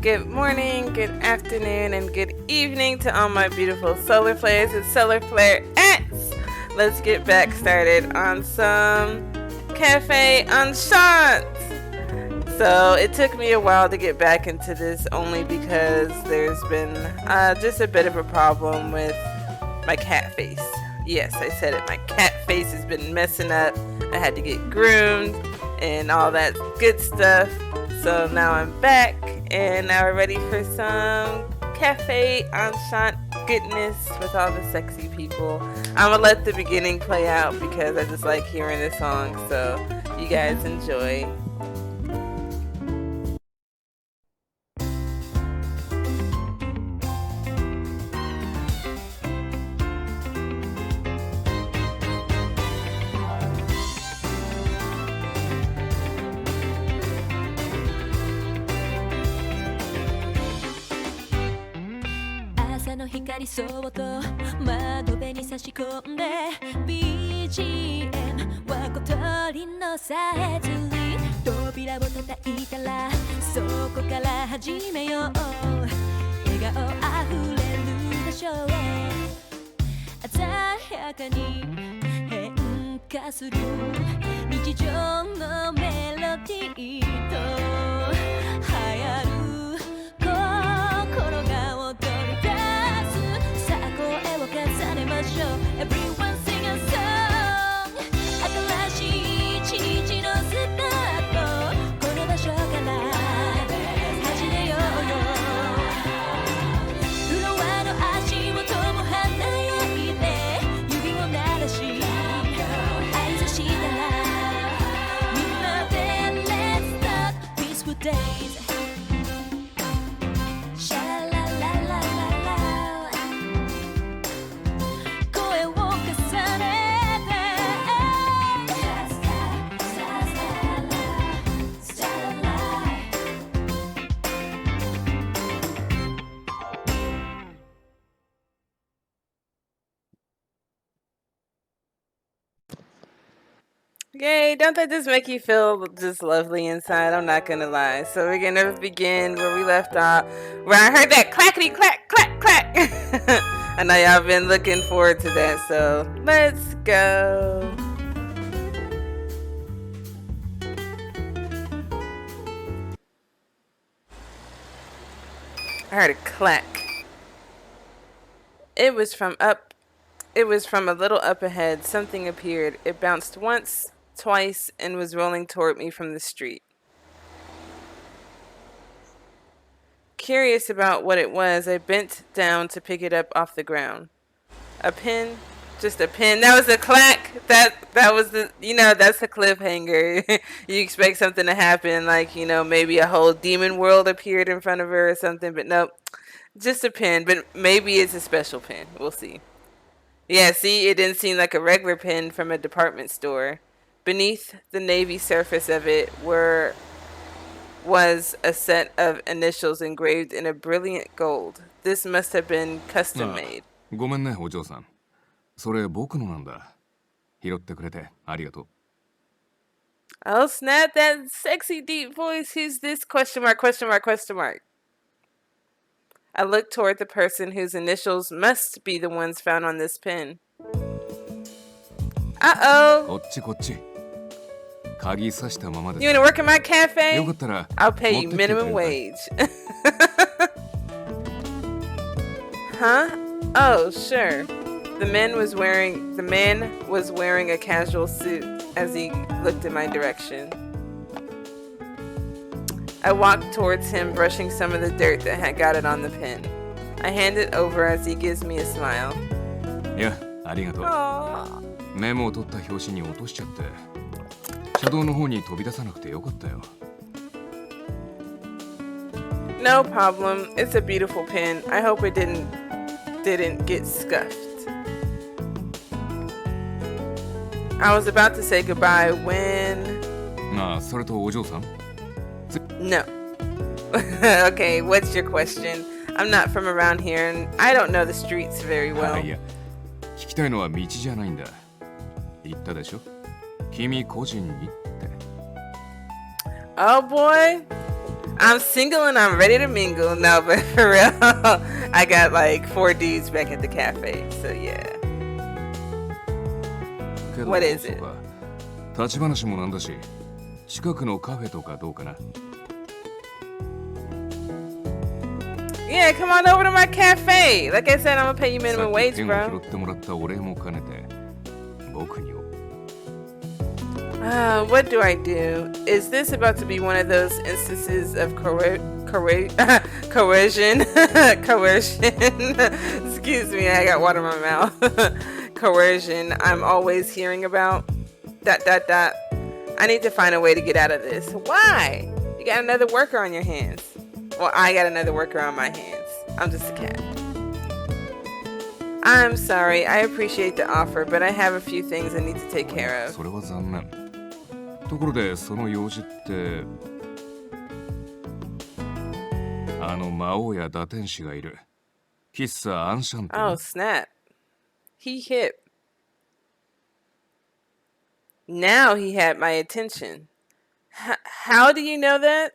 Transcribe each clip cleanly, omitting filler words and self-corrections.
Good morning, good afternoon, and good evening to all my beautiful solar flares. It's Solar Flare X. Let's get back started on some Cafe Enchanté. So it took me a while to get back into this only because there's been just a bit of a problem with my cat face. Yes, I said it. My cat face has been messing up. I had to get groomed and all that good stuff. So now I'm back and now we're ready for some Cafe Enchanté goodness with all the sexy people. I'm gonna let the beginning play out because I just like hearing the song. So you guys enjoy.そっと窓辺に差し込んで BGM は小鳥のさえずり扉を叩いたらそこから始めよう笑顔あふれるでしょう鮮やかに変化する日常のメロディーと流行る心が踊り出すさあ声を重ねましょう Everyone sing a song 新しい一日のスタートこの場所から始めようよフロアの足元も華やいで指を鳴らし合図したらみんなで Let's start peaceful days Yay, don't that just make you feel just lovely inside? I'm not gonna lie. So we're gonna begin where we left off, where I heard that clackety clack clack clack. I know y'all been looking forward to that, so let's go. I heard a clack. It was from a little up ahead. Something appeared. It bounced once, twice, and was rolling toward me from the street. Curious about what it was, I bent down to pick it up off the ground. A pin? Just a pin. That was a clack. That was the, that's the cliffhanger. You expect something to happen, like, maybe a whole demon world appeared in front of her or something, but nope. Just a pin, but maybe it's a special pin. We'll see. Yeah, see, it didn't seem like a regular pin from a department store. Beneath the navy surface of it was a set of initials engraved in a brilliant gold. This must have been custom made. ごめんね、お嬢さん。それ僕のなんだ。拾ってくれてありがとう。Oh snap, that sexy deep voice. Who's this? Question mark, question mark, question mark. I looked toward the person whose initials must be the ones found on this pin. Uh-oh. こっちこっち。鍵さしたままで。You wanna work in my cafe? よかったら I'll pay you minimum wage. Huh? Oh, sure. The man was wearing a casual suit as he looked in my direction. I walked towards him, brushing some of the dirt that had got it on the pin. I hand it over as he gives me a smile. いや、ありがとう。Aww. メモを取った表紙に落としちゃって。車道の方に飛び出さなくてよかったよ。No problem. It's a beautiful pin. I hope it didn't get scuffed. I was about to say goodbye when... ああ、それとお嬢さん No. Okay, what's your question? I'm not from around here and I don't know the streets very well. いや、聞きたいのは道じゃないんだ。言ったでしょ君個人にって。Oh boy. I'm single and I'm ready to mingle. No, but for real, I got like 4 dudes back at the cafe. So yeah. What is it? 立ち話もなんだし、近くのカフェとかどうかな。Yeah, come on over to my cafe. Like I said, I'm gonna pay you minimum wage, bro. 拾ってもらったお礼も兼ねて、僕にを。What do I do? Is this about to be one of those instances of coercion? Coercion. Excuse me, I got water in my mouth. Coercion. I'm always hearing about. ... I need to find a way to get out of this. Why? You got another worker on your hands. Well, I got another worker on my hands. I'm just a cat. I'm sorry. I appreciate the offer, but I have a few things I need to take care of. それは残念。ところで、その用事って、あの魔王や打天使がいる。喫茶アンシャンテ。Oh, snap. He hit. Now he had my attention. How do you know that?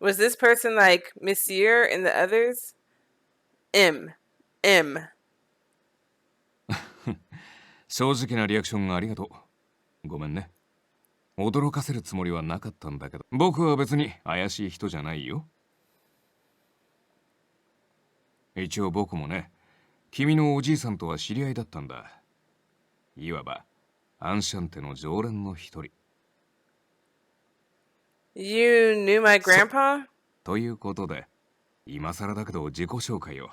Was this person like Monsieur and the others? M. 正直なリアクションありがとう。ごめんね。驚かせるつもりはなかったんだけど、僕は別に怪しい人じゃないよ。一応僕もね、君のおじいさんとは知り合いだったんだ。いわばアンシャンテの常連の一人。You knew my grandpa? ということで、今更だけど自己紹介を。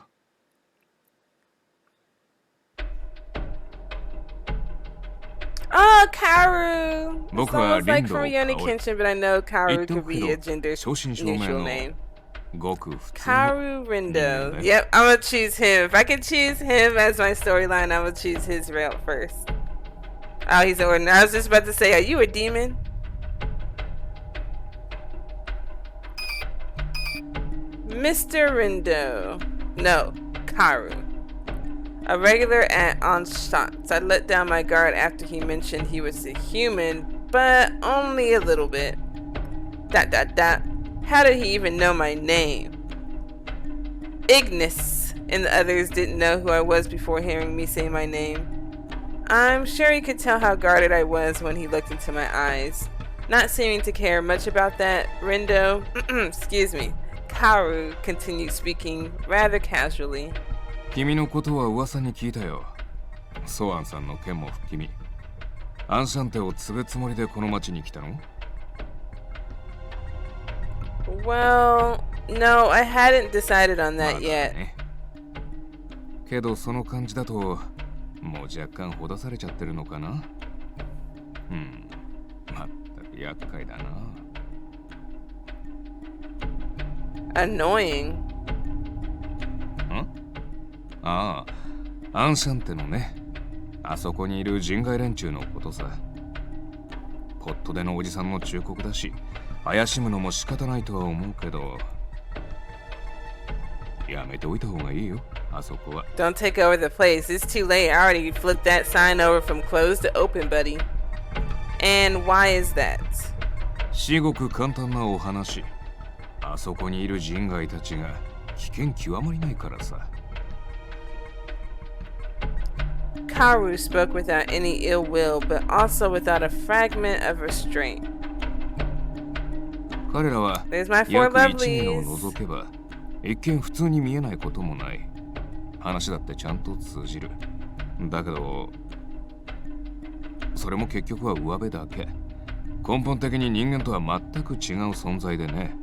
Oh, Karu! It's 僕は almost like リンド from ウ Yoni 香織。 Kenshin, but I know 言 Karu ってお could くけ be ど、 a gender 正真正銘 neutral の name. ごく普通の Karu Rindo. ね。 Yep, I'm gonna choose him. If I could choose him as my storyline, I'm gonna choose his route first. Oh, he's an ordinary. I was just about to say, are you a demon? Mr. Rindo. No, Karu. A regular at Enchanté. I let down my guard after he mentioned he was a human, but only a little bit. ... How did he even know my name? Ignis and the others didn't know who I was before hearing me say my name. I'm sure he could tell how guarded I was when he looked into my eyes. Not seeming to care much about that, Rindo, excuse me, Karu continued speaking rather casually. 君のことは噂に聞いたよ。ソアンさんの件も含み、アンシャンテを継ぐつもりでこの町に来たの？ Well, no, I hadn't decided on ま that だ yet. ね。けどその感じだと、もう若干ほだされちゃってるのかな？まったく厄介だな。Annoying. ああ、アンシャンテのね。あそこにいる人外連中のことさ。ポットでのおじさんの忠告だし、怪しむのも仕方ないとは思うけど、やめておいた方がいいよ、あそこは。Don't take over the place. It's too late. I already flipped that sign over from closed to open, buddy. And why is that? 至極簡単なお話。あそこにいる人外たちが危険極まりないからさ。Karu spoke without any ill will, but also without a fragment of restraint. 彼らは There's my 約 four 1名を lovelies. 除けば一見普通に見えないこともない。話だってちゃんと通じる。だけどそれも結局は上辺だけ。根本的に人間とは全く違う存在でね。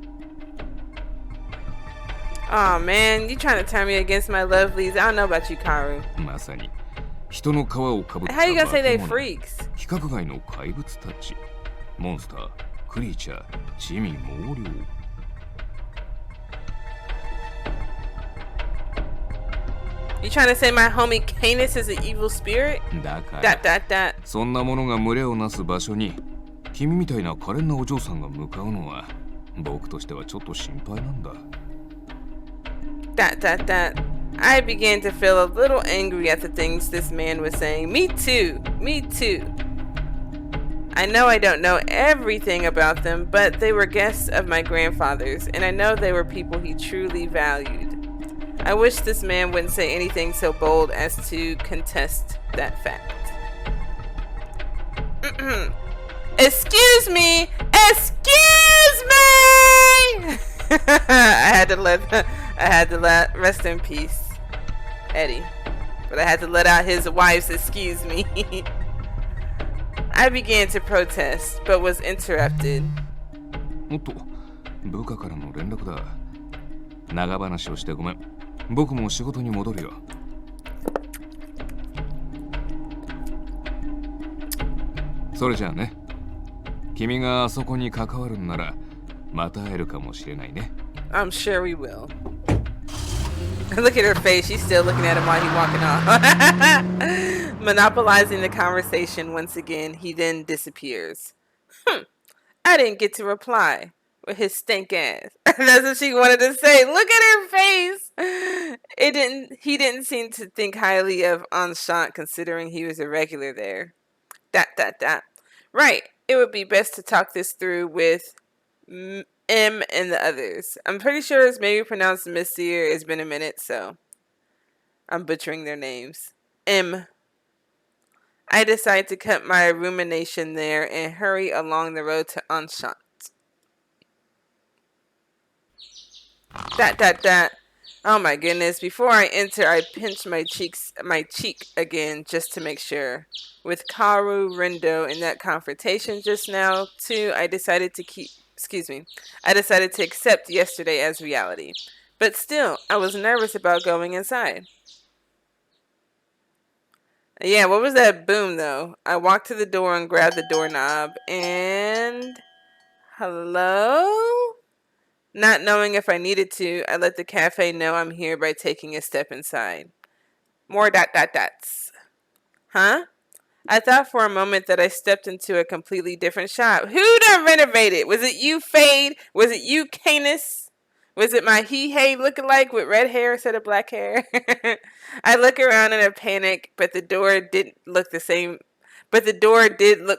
Oh man, you trying to turn me against my lovelies? I don't know about you, Karu. まさに人の皮をかぶった How you gonna say they 化け物 freaks? 規格外の怪物たち。モンスター、クリーチャー、地味猛量。You trying to say my homie Canis is an evil spirit? だから ... そんなものが群れをなす場所に君みたいな可憐なお嬢さんが向かうのは僕としてはちょっと心配なんだ。I began to feel a little angry at the things this man was saying. Me too. I know I don't know everything about them, but they were guests of my grandfather's, and I know they were people he truly valued. I wish this man wouldn't say anything so bold as to contest that fact. Excuse me! Excuse me! I had to let rest in peace, Eddie. But I had to let out his wife's excuse me. I began to protest, but was interrupted. おっと、部下からの連絡だ。長話をしてごめん。僕も仕事に戻るよ。それじゃあね。君があそこに関わるんなら、また会えるかもしれないね。I'm sure we will. Look at her face. She's still looking at him while he's walking off. Monopolizing the conversation once again, he then disappears. I didn't get to reply with his stink ass. That's what she wanted to say. Look at her face. He didn't seem to think highly of Enchanté considering he was a regular there. ... Right. It would be best to talk this through with M and the others. I'm pretty sure it's maybe pronounced Monsieur. It's been a minute, so I'm butchering their names. M. I decide to cut my rumination there and hurry along the road to Enchanté. ... Oh my goodness. Before I enter, I pinch my cheek again just to make sure. With Karu Rindo in that confrontation just now, too, I decided to accept yesterday as reality. But still, I was nervous about going inside. Yeah, what was that boom, though? I walked to the door and grabbed the doorknob, and... Hello? Not knowing if I needed to, I let the cafe know I'm here by taking a step inside. More ... Huh? I thought for a moment that I stepped into a completely different shop. Who done renovated? Was it you, Fade? Was it you, Canis? Was it my he-hey lookalike with red hair instead of black hair? I look around in a panic, but the door did look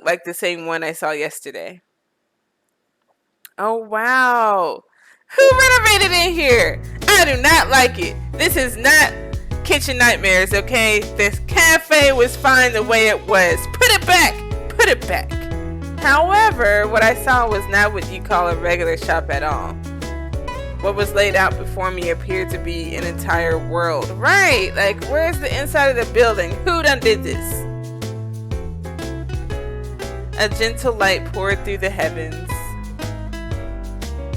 like the same one I saw yesterday. Oh, wow. Who renovated in here? I do not like it. This is not kitchen nightmares, okay? This cafe was fine the way it was. Put it back. Put it back. However, what I saw was not what you call a regular shop at all. What was laid out before me appeared to be an entire world. Right, like where's the inside of the building? Who done did this? A gentle light poured through the heavens.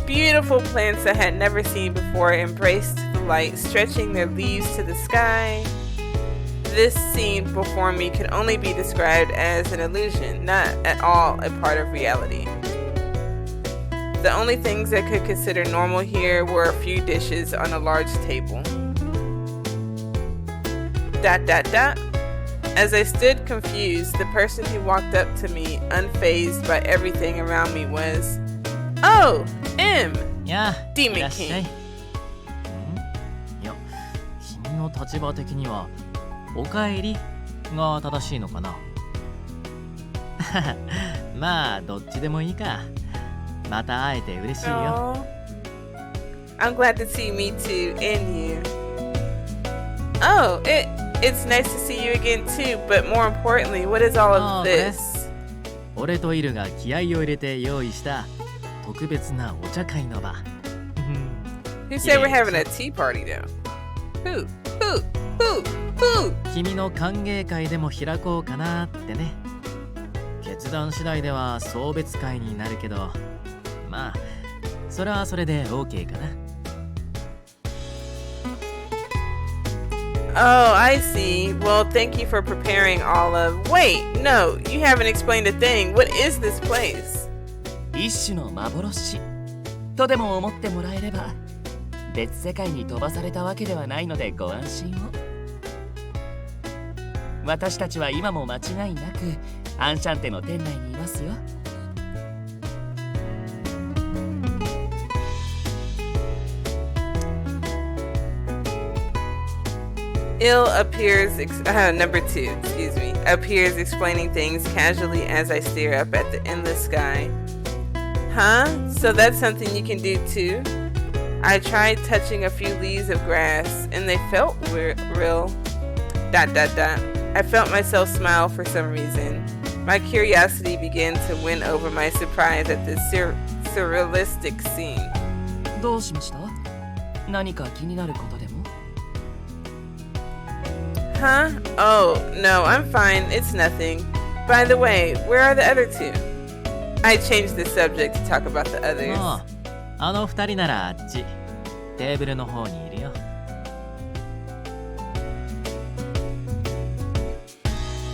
Beautiful plants I had never seen before embraced the light, stretching their leaves to the sky. This scene before me could only be described as an illusion, not at all a part of reality. The only things I could consider normal here were a few dishes on a large table. ... As I stood confused, the person who walked up to me, unfazed by everything around me, was... Oh, M! Demon King. いや、君の立場的にはおかえりが正しいのかな。まあどっちでもいいか。また会えて嬉しいよ。I'm glad to see me too, and you. Oh, it's nice to see you again too, but more importantly, what is all of this? 俺とイルが気合を入れて用意した特別なお茶会の場。Who said we're having a tea party though? Who? 君の歓迎会でも開こうかなってね。決断次第では送別会になるけど、まあそれはそれで OK かな。Oh, I see. Well, thank you for preparing all of... Wait, no, you haven't explained a thing. What is this place? 一種の幻とでも思ってもらえれば、別世界に飛ばされたわけではないのでご安心を。私たちは今も間違いなくアンシャンテの店内にいますよ。Number 2, excuse me, appears explaining things casually as I stare up at the endless sky. Huh? So that's something you can do too? I tried touching a few leaves of grass and they felt real. ... I felt myself smile for some reason. My curiosity began to win over my surprise at this surrealistic scene. どうしました？何か気になることでも？ Huh? Oh, no, I'm fine. It's nothing. By the way, where are the other 2? I changed the subject to talk about the others. あの2人ならあっちテーブルの方にいるよ。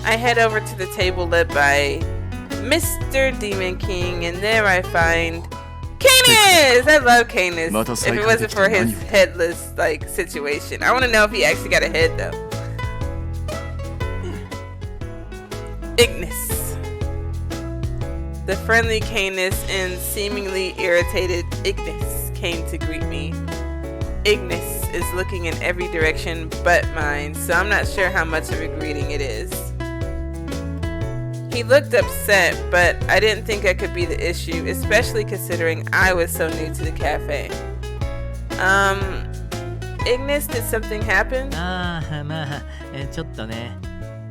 I head over to the table led by Mr. Demon King, and there I find Canis! I love Canis. If it wasn't for his headless situation. I want to know if he actually got a head though. Ignis. The friendly Canis and seemingly irritated Ignis came to greet me. Ignis is looking in every direction but mine, so I'm not sure how much of a greeting it is. He looked upset, but I didn't think I could be the issue, especially considering I was so new to the cafe. Ignis, did something happen? まあちょっとね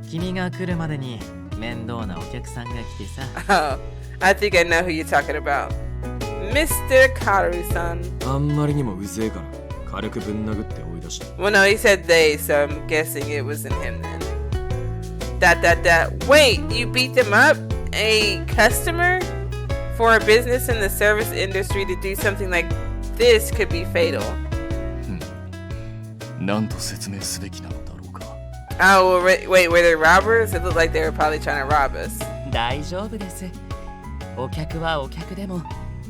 君が来るまでに面倒なお客さんが来てさ。Oh, I think I know who you're talking about. Mr. Karu-san. あんまりにもうぜえから軽くぶん殴って追い出した。 Well, no, he said they, so I'm guessing it wasn't him then. ... Wait, you beat them up? A customer? For a business in the service industry to do something like this could be fatal. なんと説明すべきなのだろうか。 Oh, wait, were they robbers? It looked like they were probably trying to rob us. 大丈夫です。お客はお客でも、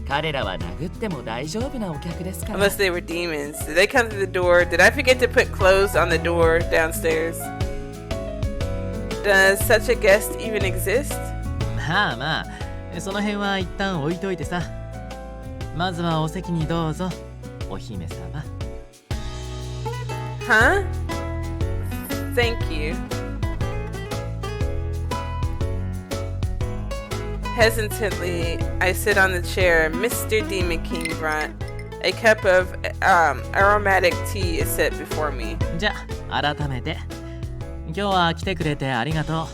彼らは殴っても大丈夫なお客ですから。 Unless they were demons. Did they come through the door? Did I forget to put clothes on the door downstairs? Does such a guest even exist? まあその辺は一旦置いといてさ。まずはお席にどうぞ、お姫様。 Huh? Thank you. Hesitantly, I sit on the chair Mr. Demon King brought. A cup of aromatic tea is set before me. じゃあ改めて今日は来てくれてありがとう。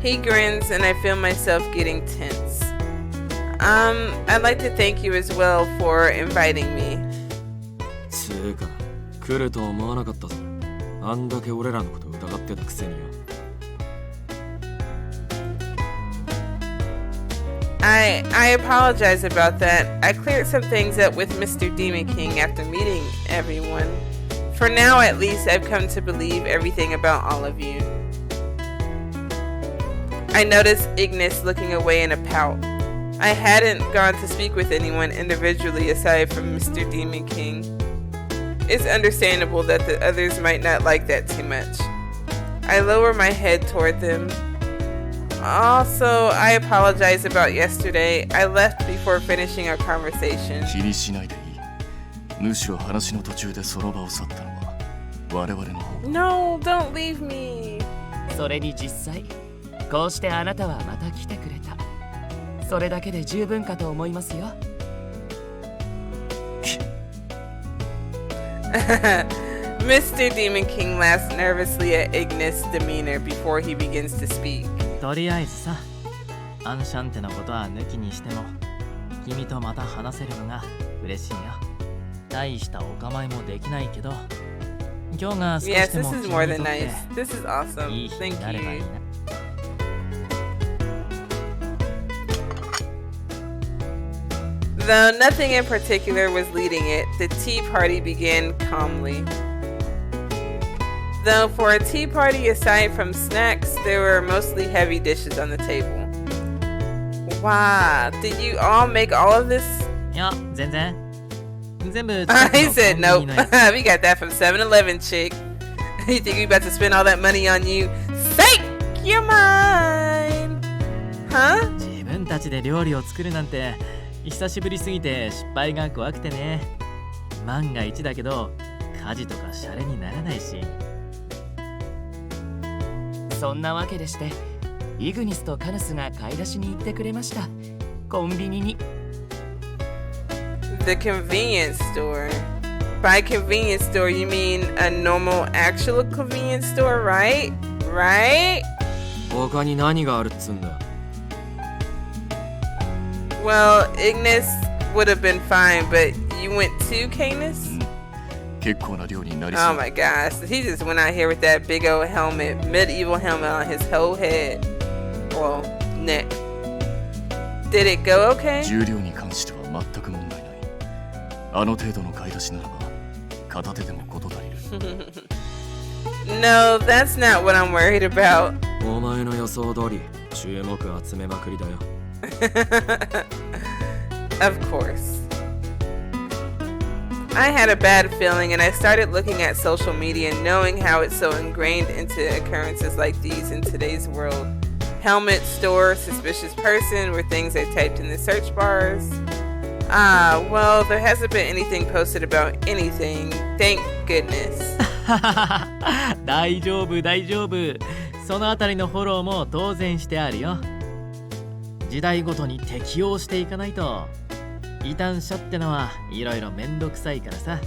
He grins and I feel myself getting tense. I'd like to thank you as well for inviting me. つーか来ると思わなかったぞ。あんだけ俺らのこと疑ってたくせによ。 I apologize about that. I cleared some things up with Mr. Demon King after meeting everyone. For now, at least, I've come to believe everything about all of you. I noticed Ignis looking away in a pout. I hadn't gone to speak with anyone individually aside from Mr. Demon King. It's understandable that the others might not like that too much. I lower my head toward them. Also, I apologize about yesterday. I left before finishing our conversation. 気にしないでいい。むしろ話の途中でその場を去ったのは我々の方。 No, don't leave me. それに実際、こうしてあなたはまた来てくれた。それだけで十分かと思いますよ。Mr. Demon King laughs nervously at Ignis' demeanor before he begins to speak. とりあえずさ、アンシャンテのことは抜きにしても、君とまた話せるのが嬉しいよ。大したお構いもできないけど、今日が少し Yes, でも this 君 is に more と than っ nice. て This is awesome. いい日に Thank なればいい you. な。Though nothing in particular was leading it, the tea party began calmly. Though for a tea party, aside from snacks, there were mostly heavy dishes on the table. Wow, did you all make all of this? いや、全然。全部 He said コンビ nope. ニのやつ We got that from 7-Eleven, chick. You think we about to spend all that money on you? Fake your mind. Huh? 自分たちで料理を作るなんて久しぶりすぎて失敗が怖くてね。万が一だけど火事とかシャレにならないし。そんなわけでして、イグニスとカヌスが買い出しに行ってくれました。コンビニに。 The convenience store. By convenience store, you mean a normal actual convenience store, right? Right? 他に何があるっつんだ。 Well, Ignis would have been fine, but you went to Canis? 結構な量になりそ Oh う。 my gosh. He just went out here with that big old helmet, medieval helmet on his whole head. Well, neck. Did it go okay? 重量に関しては全く問題ない。あの程度の買い出しならば片手でも事足りる。No, that's not what I'm worried about. お前の予想通り注目集めまくりだよ。Of course. I had a bad feeling and I started looking at social media knowing how it's so ingrained into occurrences like these in today's world. Helmet store, suspicious person were things I typed in the search bars. Well, there hasn't been anything posted about anything. Thank goodness. 大丈夫大丈夫。そのあたりのフォローも当然してあるよ。時代ごとに適応していかないと。異端者ってのはいろいろめんどくさいからさ。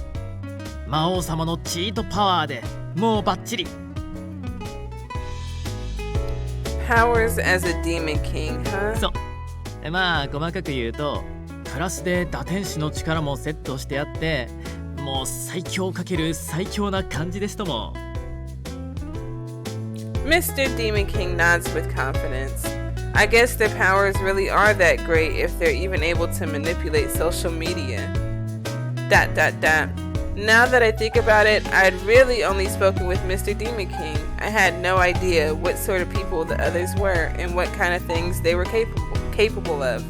魔王様のチートパワーでもうバッチリ。 Powers as a demon king, huh? そう。まあ細かく言うとプラスで打天使の力もセットしてあって、もう最強かける最強な感じですとも。 Mr. Demon King nods with confidence. I guess their powers really are that great if they're even able to manipulate social media. ... Now that I think about it, I'd really only spoken with Mr. Demon King. I had no idea what sort of people the others were and what kind of things they were capable of.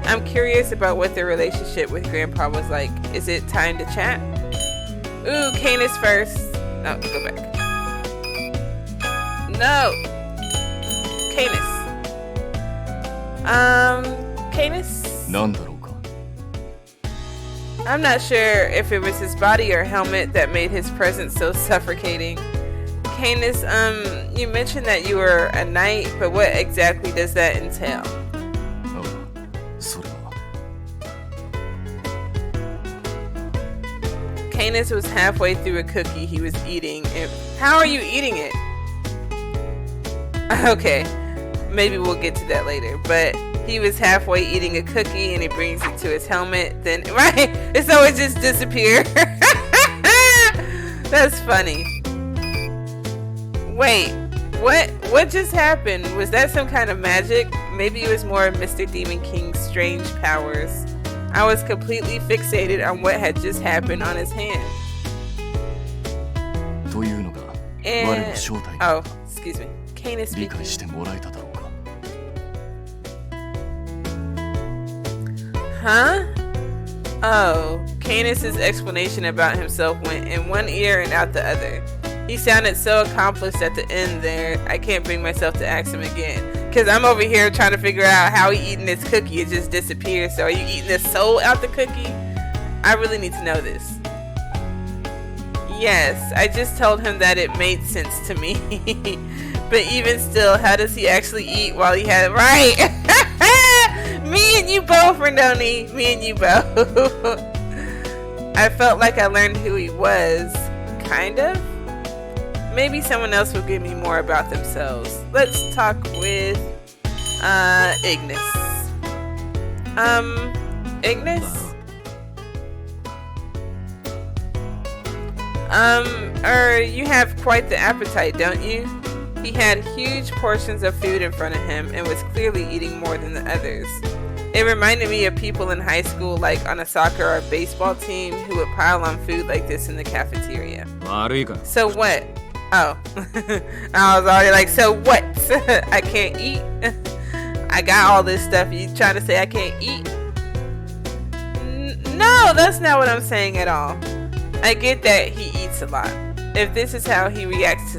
I'm curious about what their relationship with Grandpa was like. Is it time to chat? Ooh, Canis first. No, go back. No! Canis. Canis? なんだろうか。 I'm not sure if it was his body or helmet that made his presence so suffocating. Canis, you mentioned that you were a knight, but what exactly does that entail? ああ、それは。 Canis was halfway through a cookie he was eating. And how are you eating it? Okay, maybe we'll get to that later, but he was halfway eating a cookie and he brings it to his helmet, then right, and so it just disappeared. That's funny. Wait, what just happened? Was that some kind of magic? Maybe it was more of Mr. Demon King's strange powers. I was completely fixated on what had just happened on his hand. というのが我 And の正体 oh, excuse me. Canis 理 speaking. 解してもらえただろうか。 Huh? Oh, Canis's explanation about himself went in one ear and out the other. He sounded so accomplished at the end there, I can't bring myself to ask him again. Cause I'm over here trying to figure out how he eating this cookie. It just disappeared. So are you eating the soul out the cookie? I really need to know this. Yes, I just told him that it made sense to me. But even still, how does he actually eat while he had right? Me and you both, Renoni. Me and you both. I felt like I learned who he was. Kind of. Maybe someone else will give me more about themselves. Let's talk with Ignis. Ignis? You have quite the appetite, don't you? He had huge portions of food in front of him and was clearly eating more than the others. It reminded me of people in high school, like on a soccer or baseball team, who would pile on food like this in the cafeteria. 悪いか。 So what? Oh. I was already like, so what? I can't eat? I got all this stuff. You trying to say I can't eat? No, that's not what I'm saying at all. I get that he eats a lot. If this is how he reacts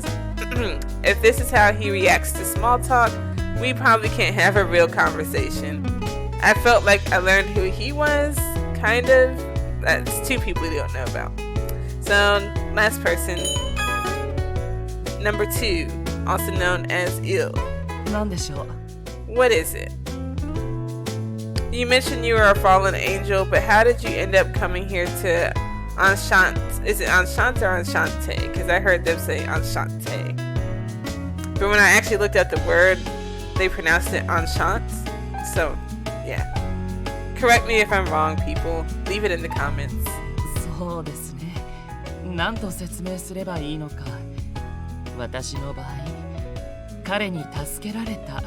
to small talk, we probably can't have a real conversation. I felt like I learned who he was, kind of. That's two people we don't know about. So, last person. Number 2, also known as YEOW. なんでしょう。 What is it? You mentioned you were a fallen angel, but how did you end up coming here to Enchanté? Is it Enchanté or Enchanté? Because I heard them say Enchanté. But when I actually looked at the word, they pronounced it Enchanté. So, yeah. Correct me if I'm wrong, people. Leave it in the comments. そうですね。なんと説明すればいいのか。私の場合、彼に助けられた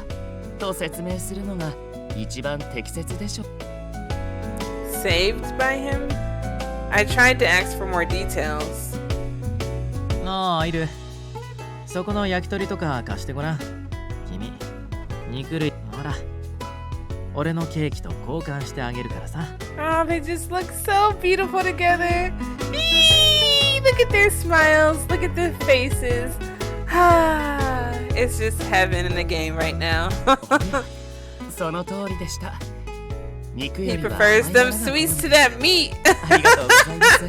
と説明するのが一番適切でしょ。Saved by him? I tried to ask for more details. なあアイル、そこの焼き鳥とか貸してごらん。君、肉類、ほら、俺のケーキと交換してあげるからさ。Oh, they just look so beautiful together. Eee, look at their smiles. Look at their faces. It's just heaven in the game right now. その通りでした。肉よ He りは prefers 甘い them ものが sweets to that meat. ありがとうございます。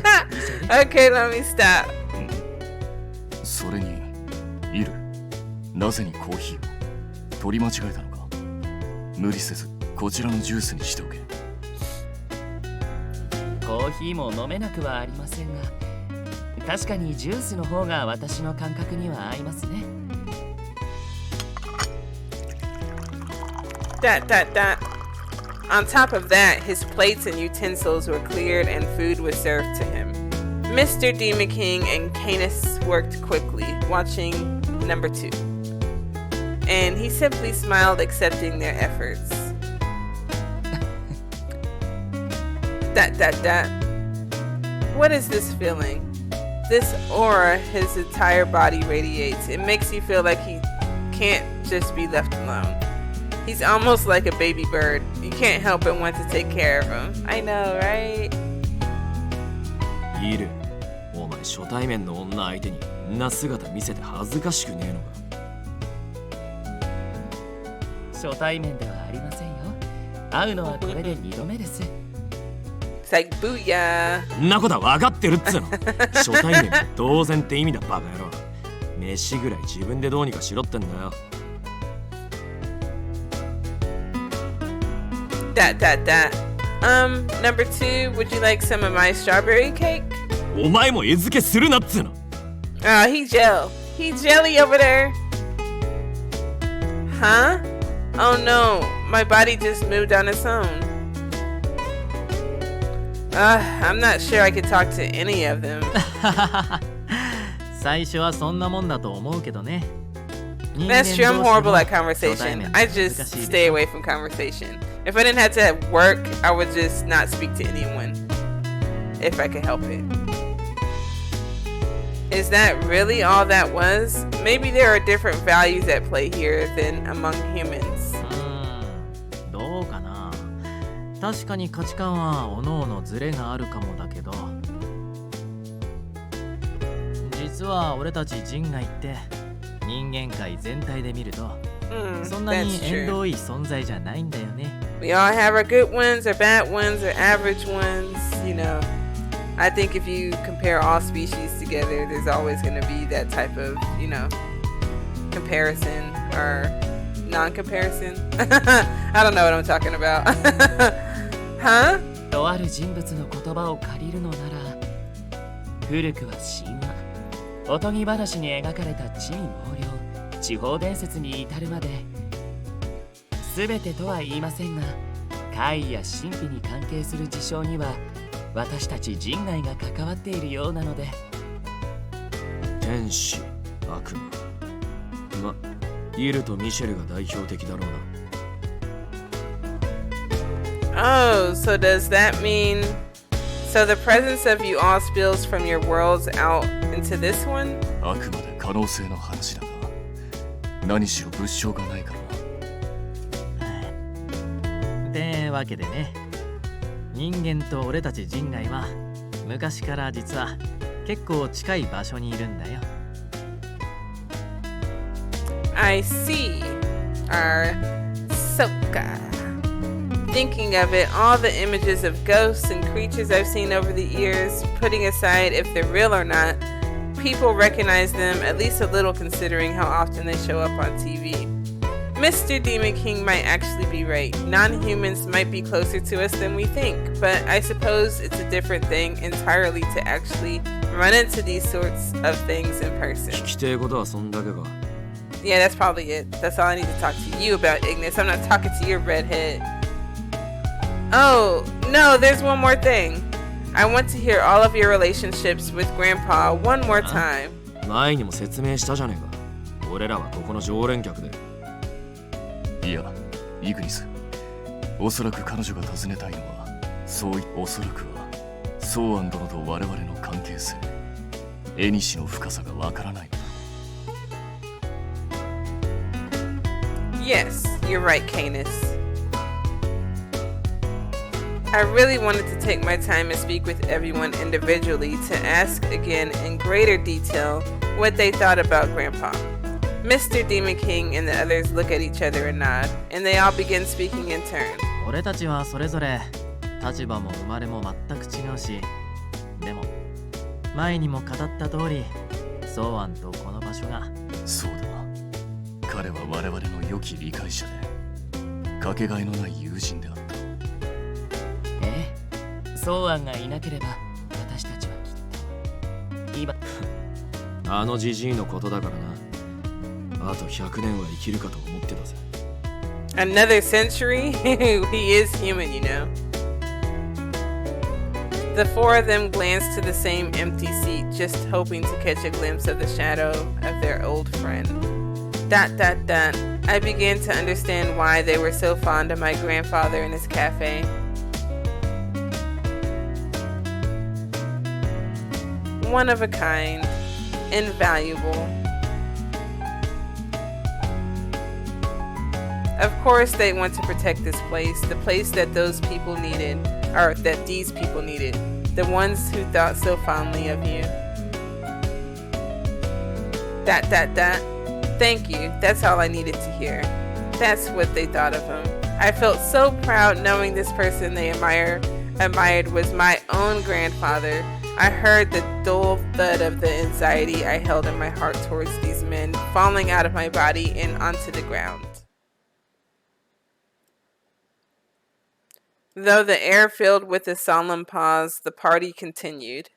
Okay, let me stop. それにイル、なぜにコーヒーを取り間違えたのか。無理せずこちらのジュースにしておけ。コーヒーも飲めなくはありませんが、確かにジュースの方が私の感覚には合いますね。Dot. On top of that, his plates and utensils were cleared and food was served to him. Mr. Demon King and Canis worked quickly, watching number 2. And he simply smiled, accepting their efforts. Dot. What is this feeling? This aura his entire body radiates. It makes you feel like he can't just be left alone. He's almost like a baby bird. You can't help but want to take care of him. I know, right? イル、お前初対面の女相手にんな姿見せて恥ずかしくねえのか。初対面ではありませんよ。会うのはこれで2度目です。It's like, booyah. んなことは分かってるっつうの。初対面同然って意味だ、バカ野郎。飯ぐらい自分でどうにかしろってんだよ。Dot. Number 2, would you like some of my strawberry cake? お前も餌付けするなっつうの。Oh, he's jelly over there. Huh? Oh no, my body just moved on its own. I'm not sure I could talk to any of them. 最初はそんなもんだと思うけどね。 That's true, I'm horrible at conversation. I just stay away from conversation. If I didn't have to work, I would just not speak to anyone. If I could help it. Is that really all that was? Maybe there are different values at play here than among humans. どうかな。確かに価値観はおのおのズレがあるかもだけど、実は俺たち人外って人間界全体で見ると、そんなに縁遠い存在じゃないんだよね。We all have our good ones, our bad ones, our average ones, you know. I think if you compare all species together, there's always going to be that type of, you know, comparison or non-comparison. I don't know what I'm talking about. Huh? とある人物の言葉を借りるのなら、古くは神話、おとぎ話に描かれた地味猛量、地方伝説に至るまで、全てとは言いませんが、怪異や神秘に関係する事象には私たち人外が関わっているようなので。天使、悪魔。ま、イルとミシェルが代表的だろうな。Oh, so does that mean... So the presence of you all spills from your worlds out into this one? あくまで可能性の話だが、何しろ物証がないからな。ってわけでね、人間と俺たち人外は昔から実は結構近い場所にいるんだよ。I see. Our Soka. Thinking of it, all the images of ghosts and creatures I've seen over the years, putting aside if they're real or not, people recognize them at least a little considering how often they show up on TV. Mr. Demon King might actually be right. Non-humans might be closer to us than we think, but I suppose it's a different thing entirely to actually run into these sorts of things in person. 聞きてえことはそんだけか。 Yeah, that's probably it. That's all I need to talk to you about, Ignis. I'm not talking to your redhead. Oh, no, there's one more thing. I want to hear all of your relationships with Grandpa one more time. 前にも説明したじゃねえか。俺らはここの常連客で。いや、イグニス。おそらく彼女が尋ねたいのは、おそらくは、ソーアン殿と我々の関係性。縁の深さがわからないのだ。Yes, you're right, Canis. I really wanted to take my time and speak with everyone individually to ask again in greater detail what they thought about Grandpa. Mr. Demon King and the others look at each other and nod, and they all begin speaking in turn. 俺たちはそれぞれ立場も生まれも全く違うし、でも前にも語った通り、ソーアンとこの場所が。そうだ。彼は我々の良き理解者で、かけがえのない友人であった。ええ、ソーアンがいなければ私たちはきっと今あのジジイのことだからな。あと100年は生きるかと思ってたぜ。Another century? He is human, you know. The four of them glanced to the same empty seat, just hoping to catch a glimpse of the shadow of their old friend. ... I began to understand why they were so fond of my grandfather and his cafe. One of a kind, invaluable. Of course they want to protect this place, the place that those people needed, or that these people needed, the ones who thought so fondly of you. ... Thank you, that's all I needed to hear. That's what they thought of him. I felt so proud knowing this person they admired was my own grandfather. I heard the dull thud of the anxiety I held in my heart towards these men falling out of my body and onto the ground. Though the air filled with a solemn pause, the party continued.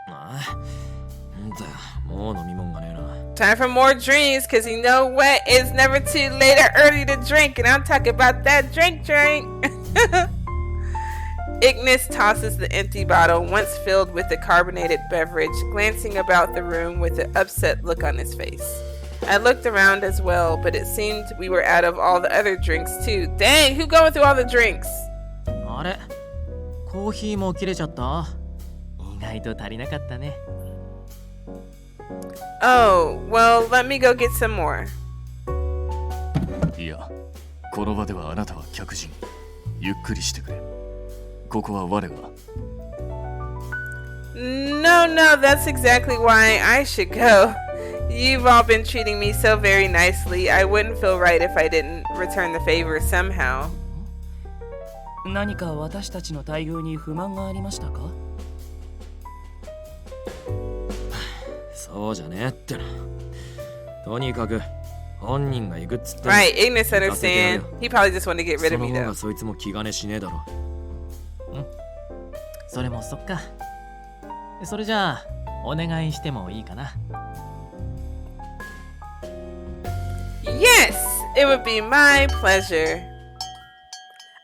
ああ、なんだよ、もう飲み物がねえな。 Time for more drinks, cause you know what? It's never too late or early to drink, and I'm talking about that drink. Ignis tosses the empty bottle, once filled with the carbonated beverage, glancing about the room with an upset look on his face. I looked around as well, but it seemed we were out of all the other drinks too. Dang, who going through all the drinks? あれ、コーヒーも切れちゃった？意外と足りなかったね。Oh, well, let me go get some more. いや、この場ではあなたは客人。ゆっくりしてくれ。ここは我が。No, that's exactly why I should go. You've all been treating me so very nicely. I wouldn't feel right if I didn't return the favor somehow. 何か私たちの待遇に不満がありましたか？そうじゃねえってな。とにかく本人が行くっつって。Right, Ignis understand. He probably just wanted to get rid of me その方 though. がそいつも気兼ねしねえだろ。それもそっか。それじゃあお願いしてもいいかな。Yes, it would be my pleasure.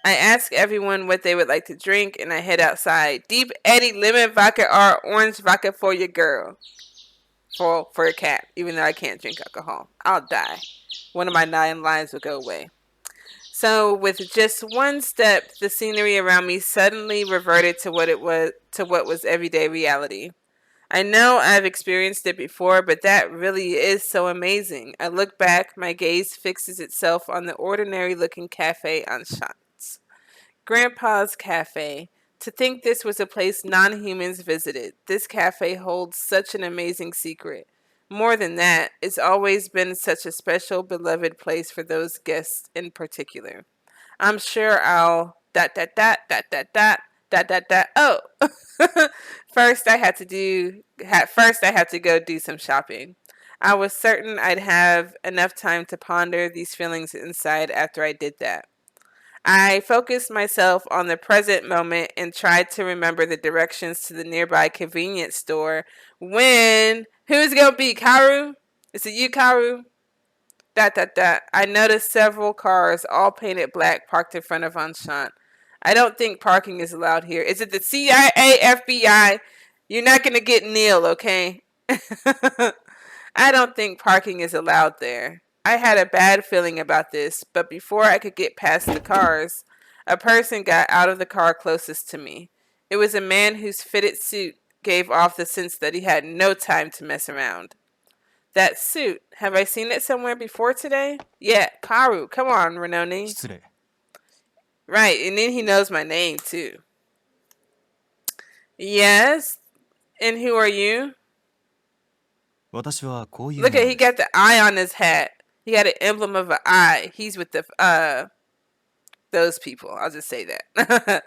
I ask everyone what they would like to drink and I head outside. Deep Eddy lemon vodka or orange vodka for your girl. For a cat, even though I can't drink alcohol. I'll die. One of my 9 lives will go away. So with just one step, the scenery around me suddenly reverted to what was everyday reality. I know I've experienced it before, but that really is so amazing. I look back, my gaze fixes itself on the ordinary looking cafe Enchanté. Grandpa's Cafe. To think this was a place non-humans visited. This cafe holds such an amazing secret. More than that, it's always been such a special, beloved place for those guests in particular. I'm sure I'll dot dot dot dot dot dot dot dot dot. Oh, first I had to go do some shopping. I was certain I'd have enough time to ponder these feelings inside after I did that. I focused myself on the present moment and tried to remember the directions to the nearby convenience store when who's gonna be Karu? Is it you, Karu? Dot dot dot. I noticed several cars, all painted black, parked in front of Enchant. I don't think parking is allowed here. Is it the CIA, FBI? You're not gonna get Neil, okay? I don't think parking is allowed there. I had a bad feeling about this, but before I could get past the cars, a person got out of the car closest to me. It was a man whose fitted suit gave off the sense that he had no time to mess around. That suit, have I seen it somewhere before today? Yeah, Karu, come on, Renoni. 失礼。 Right, and then he knows my name too. Yes, and who are you? 私はこういう Look at, he got the eye on his hat. He got an emblem of an eye. He's with the those people. I'll just say that.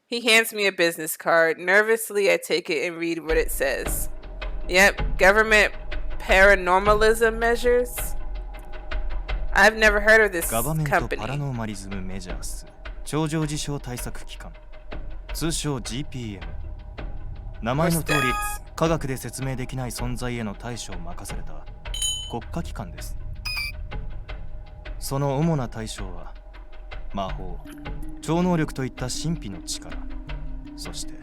He hands me a business card. Nervously, I take it and read what it says. Yep, government paranormalism measures. I've never heard of this ガバメント company. パラノーマリズムメジャース超常事象対策機関通称 GPM 名前の通り What's that? 科学で説明できない存在への対処を任された国家機関です。その主な対象は魔法、超能力といった神秘の力、そして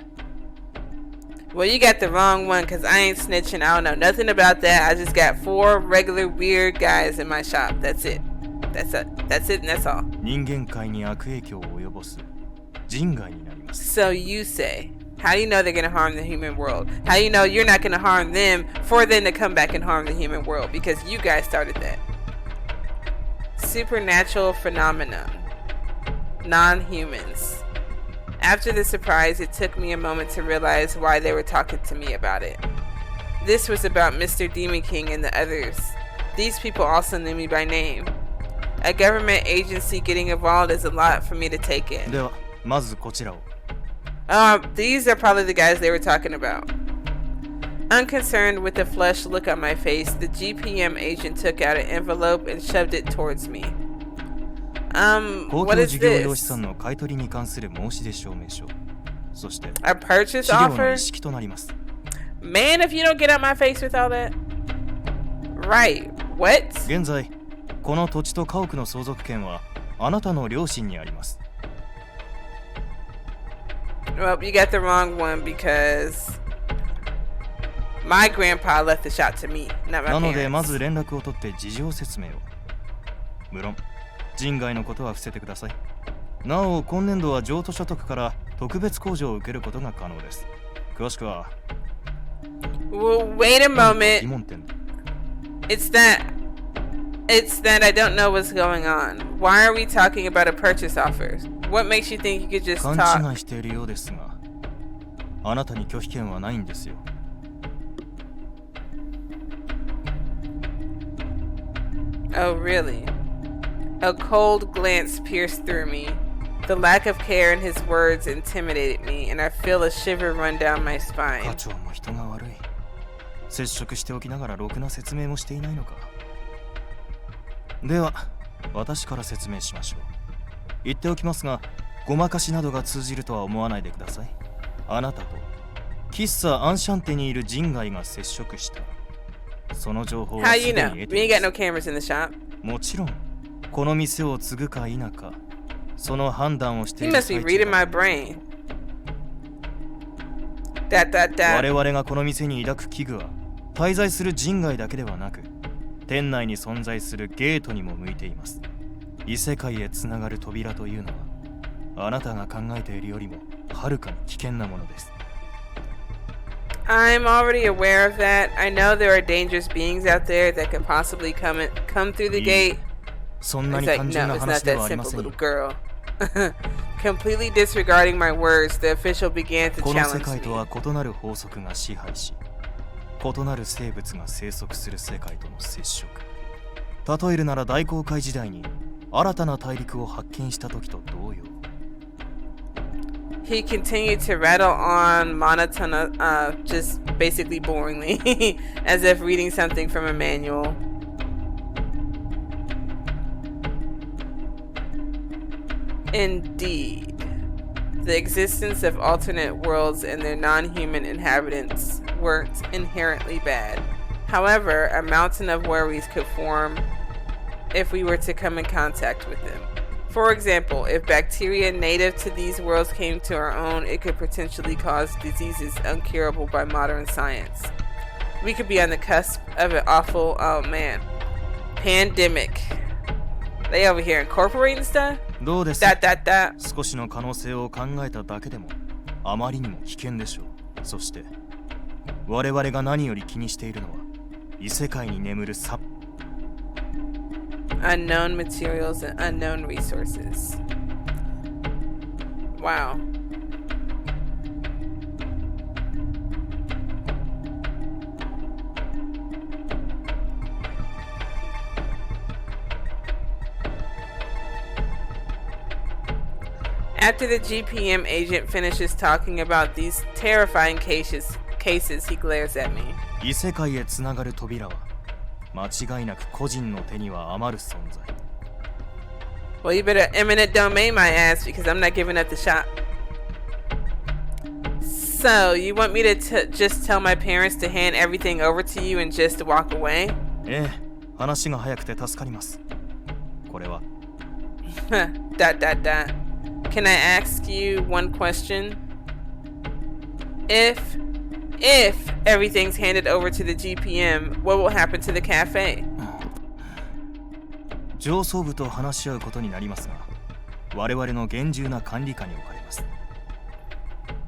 Well, you got the wrong one because I ain't snitching. I don't know nothing about that. I just got 4 regular weird guys in my shop. That's it. That's it and that's all. 人間界に悪影響を及ぼす人外になります。 So you say, how do you know they're going to harm the human world? How do you know you're not going to harm them for them to come back and harm the human world? Because you guys started that. Supernatural phenomenon. Non-humans. After the surprise, it took me a moment to realize why they were talking to me about it. This was about Mr. Demon King and the others. These people also knew me by name. A government agency getting involved is a lot for me to take in. ではまずこちらを。 These are probably the guys they were talking about. Unconcerned with the flushed look on my face, the GPM agent took out an envelope and shoved it towards me. 公 What 共 is 事業用資 this? 産の買取に関する申し出証明書、そして A purchase 資料の offer? 一式となります。 Man, if you don't get out my face with all that. Right. What? 現在、この土地と家屋の相続権はあなたの両親にあります。 Well, you got the wrong one because my grandpa left the shop to me, not な my のでま parents. ず連絡を取って事情説明を。無論、人外のことは伏せてください。なお、今年度は譲渡所得から特別控除を受けることが可能です。詳しくは、 Well, wait a 疑 moment. 問点。 It's that I don't know what's going on. Why are we talking about a purchase offer? What makes you think you could just 勘 talk? 違いしているようですが、あなたに拒否権はないんですよ。 Oh, really? A cold glance pierced through me. The lack of care in his words intimidated me, and I feel a shiver run down my 課 spine. 長も人が悪い。接触しておきながらろくな説明もしていないのか。では、私から説明しましょう。言っておきますが、ごまかしなどが通じるとは思わないでください。あなたと喫茶アンシャンテにいる人外が接触した。その情報は How す you で know? に We 得て ain't い got ま no cameras in the shop. す。もちろん、この店を継ぐか否か、その判断をして He いる must be 最 reading 中 my だ。 brain. Dot. 我々がこの店に抱く危惧は、滞在する人外だけではなく、店内に存在するゲートにも向いています。異世界へつながる扉というのは、あなたが考えているよりもはるかに危険なものです。 I'm already aware of that. I know there are dangerous beings out there that could possibly come through the gate. そんな It's に like, 単純 no, な it's 話 not で that はありま simple, せんよ little。girl. Completely disregarding my words, the official began to この世 challenge 界と me. は異なる法則が支配し、異なる生物が生息する世界との接触。例えるなら大航海時代に新たな大陸を発見した時と同様。 He continued to rattle on monotone, just basically boringly, as if reading something from a manual. Indeed, the existence of alternate worlds and their non-human inhabitants weren't inherently bad. However, a mountain of worries could form if we were to come in contact with them. For example, if bacteria native to these worlds came to our own, it could potentially cause diseases uncurable by modern science. We could be on the cusp of an awful, oh man, pandemic. They over here incorporating stuff? どうです？ That. 少しの可能性を考えただけでもあまりにも危険でしょう。そして我々が何より気にしているのは異世界に眠るサ Unknown materials and unknown resources. Wow. After the GPM agent finishes talking about these terrifying cases, he glares at me. 異世界へつながる扉は間違いなく個人の手には余る存在。 Well, you better eminent domain my ass because I'm not giving up the shop. So, you want me to just tell my parents to hand everything over to you and just walk away? ええ、話が早くて助かります。これは。Can I ask you one question? If everything's handed over to the GPM, what will happen to the cafe? 上層部と話し合うことになりますが、我々の厳重な管理下に置かれます。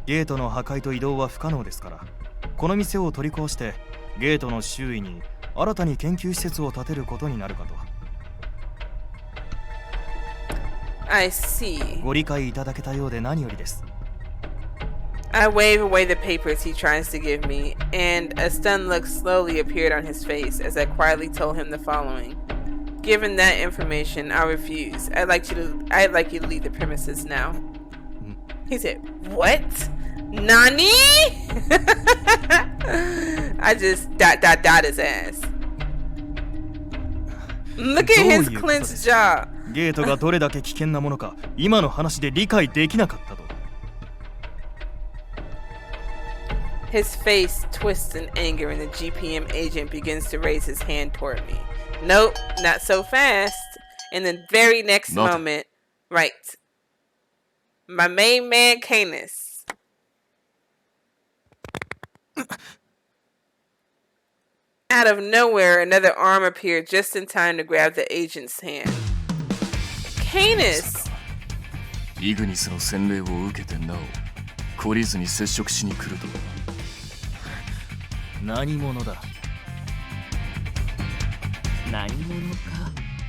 ゲートの破壊と移動は不可能ですから、この店を取り壊してゲートの周囲に新たに研究施設を建てることになるかと。 I see. ご理解いただけたようで何よりです。 I wave away the papers he tries to give me, and a stunned look slowly appeared on his face as I quietly told him the following. Given that information, I refuse. I'd like you to leave the premises now. He said, "What? Nani?" I just dot his ass. Look at his clenched jaw. ゲートがどれだけ危険なものか今の話で理解できなかったと。 His face twists in anger and the GPM agent begins to raise his hand toward me. Nope, not so fast. In the very next moment, right. My main man, Canis. Out of nowhere, another arm appeared just in time to grab the agent's hand. Canis! イグニスの洗礼を受けてなお懲りずに接触しに来るとは。何者だ。何者か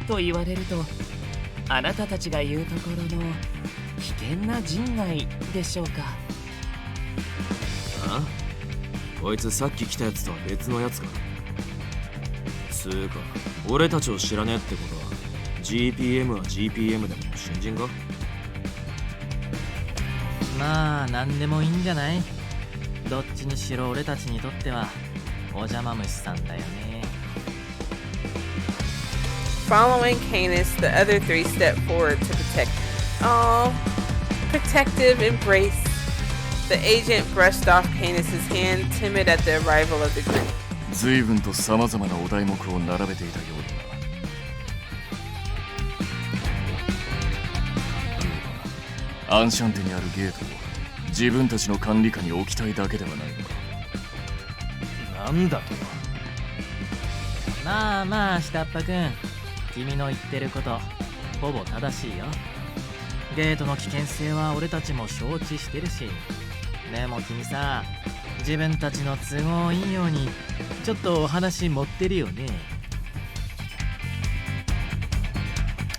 と言われると、あなたたちが言うところの危険な人外でしょうか。あ？こいつさっき来たやつとは別のやつか。つうか、俺たちを知らねえってことは GPM は GPM でも新人か？まあ何でもいいんじゃない？どっちにしろ俺たちにとってはお邪魔虫さんだよね。 Following Canis, the other three stepped forward to protect me. Oh, protective embrace. The agent brushed off Canis's hand, timid at the arrival of the group. 随分と様々なお題目を並べていたようだな。アンシャンテにあるゲートを自分たちの管理下に置きたいだけではないのか。なんだと。まあまあ下っ端くん、君の言ってることほぼ正しいよ。ゲートの危険性は俺たちも承知してるし、でも君さ、自分たちの都合いいようにちょっとお話持ってるよね。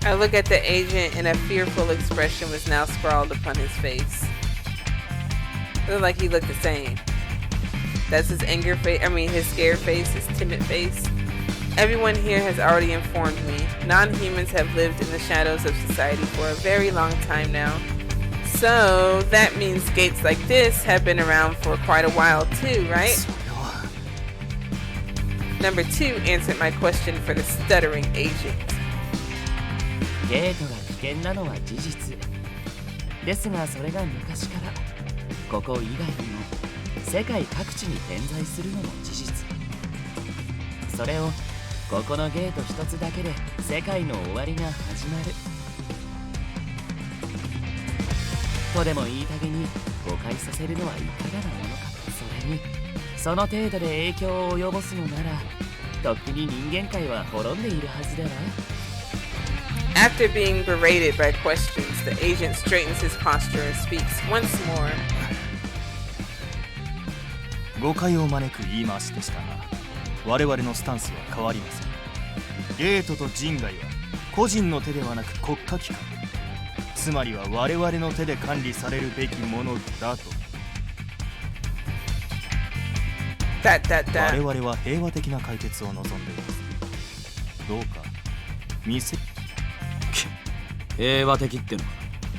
I look at the agent and a fearful expression was now sprawled upon his face. It looked like he looked the same. That's his anger face, his scared face, his timid face. Everyone here has already informed me. Non-humans have lived in the shadows of society for a very long time now. So that means gates like this have been around for quite a while too, right? Number 2 answered my question for the stuttering agent. ゲートが危険なのは事実ですが、それが昔からここ以外にも世界各地に点在するのも事実。それをここのゲート一つだけで世界の終わりが始まるとでも言いたげに誤解させるのはいかがなものか。それにその程度で影響を及ぼすのならとっくに人間界は滅んでいるはずだわ。After being berated by questions, the agent straightens his posture and speaks once more. 誤解を招く言い回しでしたが、我々のスタンスは変わりません。ゲートと人外は個人の手ではなく国家機関、つまりは我々の手で管理されるべきものだと。我々は平和的な解決を望んでいます。どうか平和的ってのは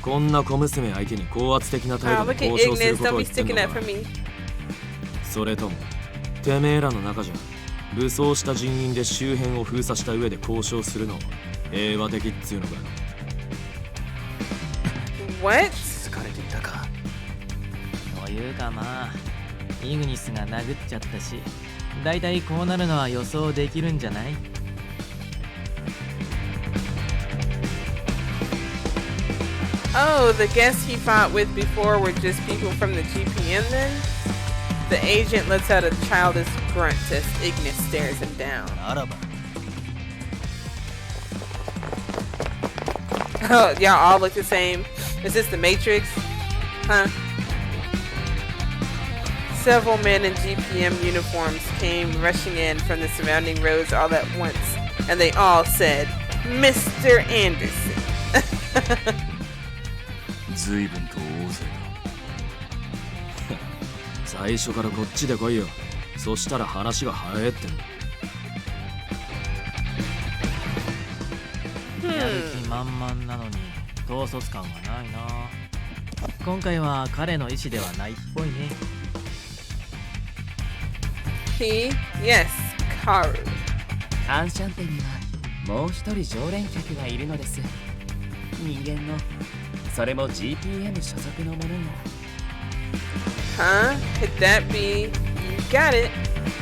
こんな小娘相手に高圧的な態度で交渉することを言ってんのか。それともてめえらの中じゃ武装した人員で周辺を封鎖した上で交渉するのを平和的っつうのか。What? 疲れていたか。というかまあイグニスが殴っちゃったし、だいたいこうなるのは予想できるんじゃない？ Oh, the guests he fought with before were just people from the GPM then? The agent lets out a childish grunt as Ignis stares him down. ならば Oh, y'all all look the same. Is this the Matrix? Huh? Several men in GPM uniforms came rushing in from the surrounding rows all at once, and they all said, Mr. Anderson. 随分と大勢だ。最初からこっちで来いよ。そしたら話が早えってんだ。やる気満々なのに統率感がないな。今回は彼の意思ではないっぽいね。He? Yes, Karu. アンシャンテにはもう一人常連客がいるのです。人間のそれも GPM 所属の者が。Huh? Could that be? You got it.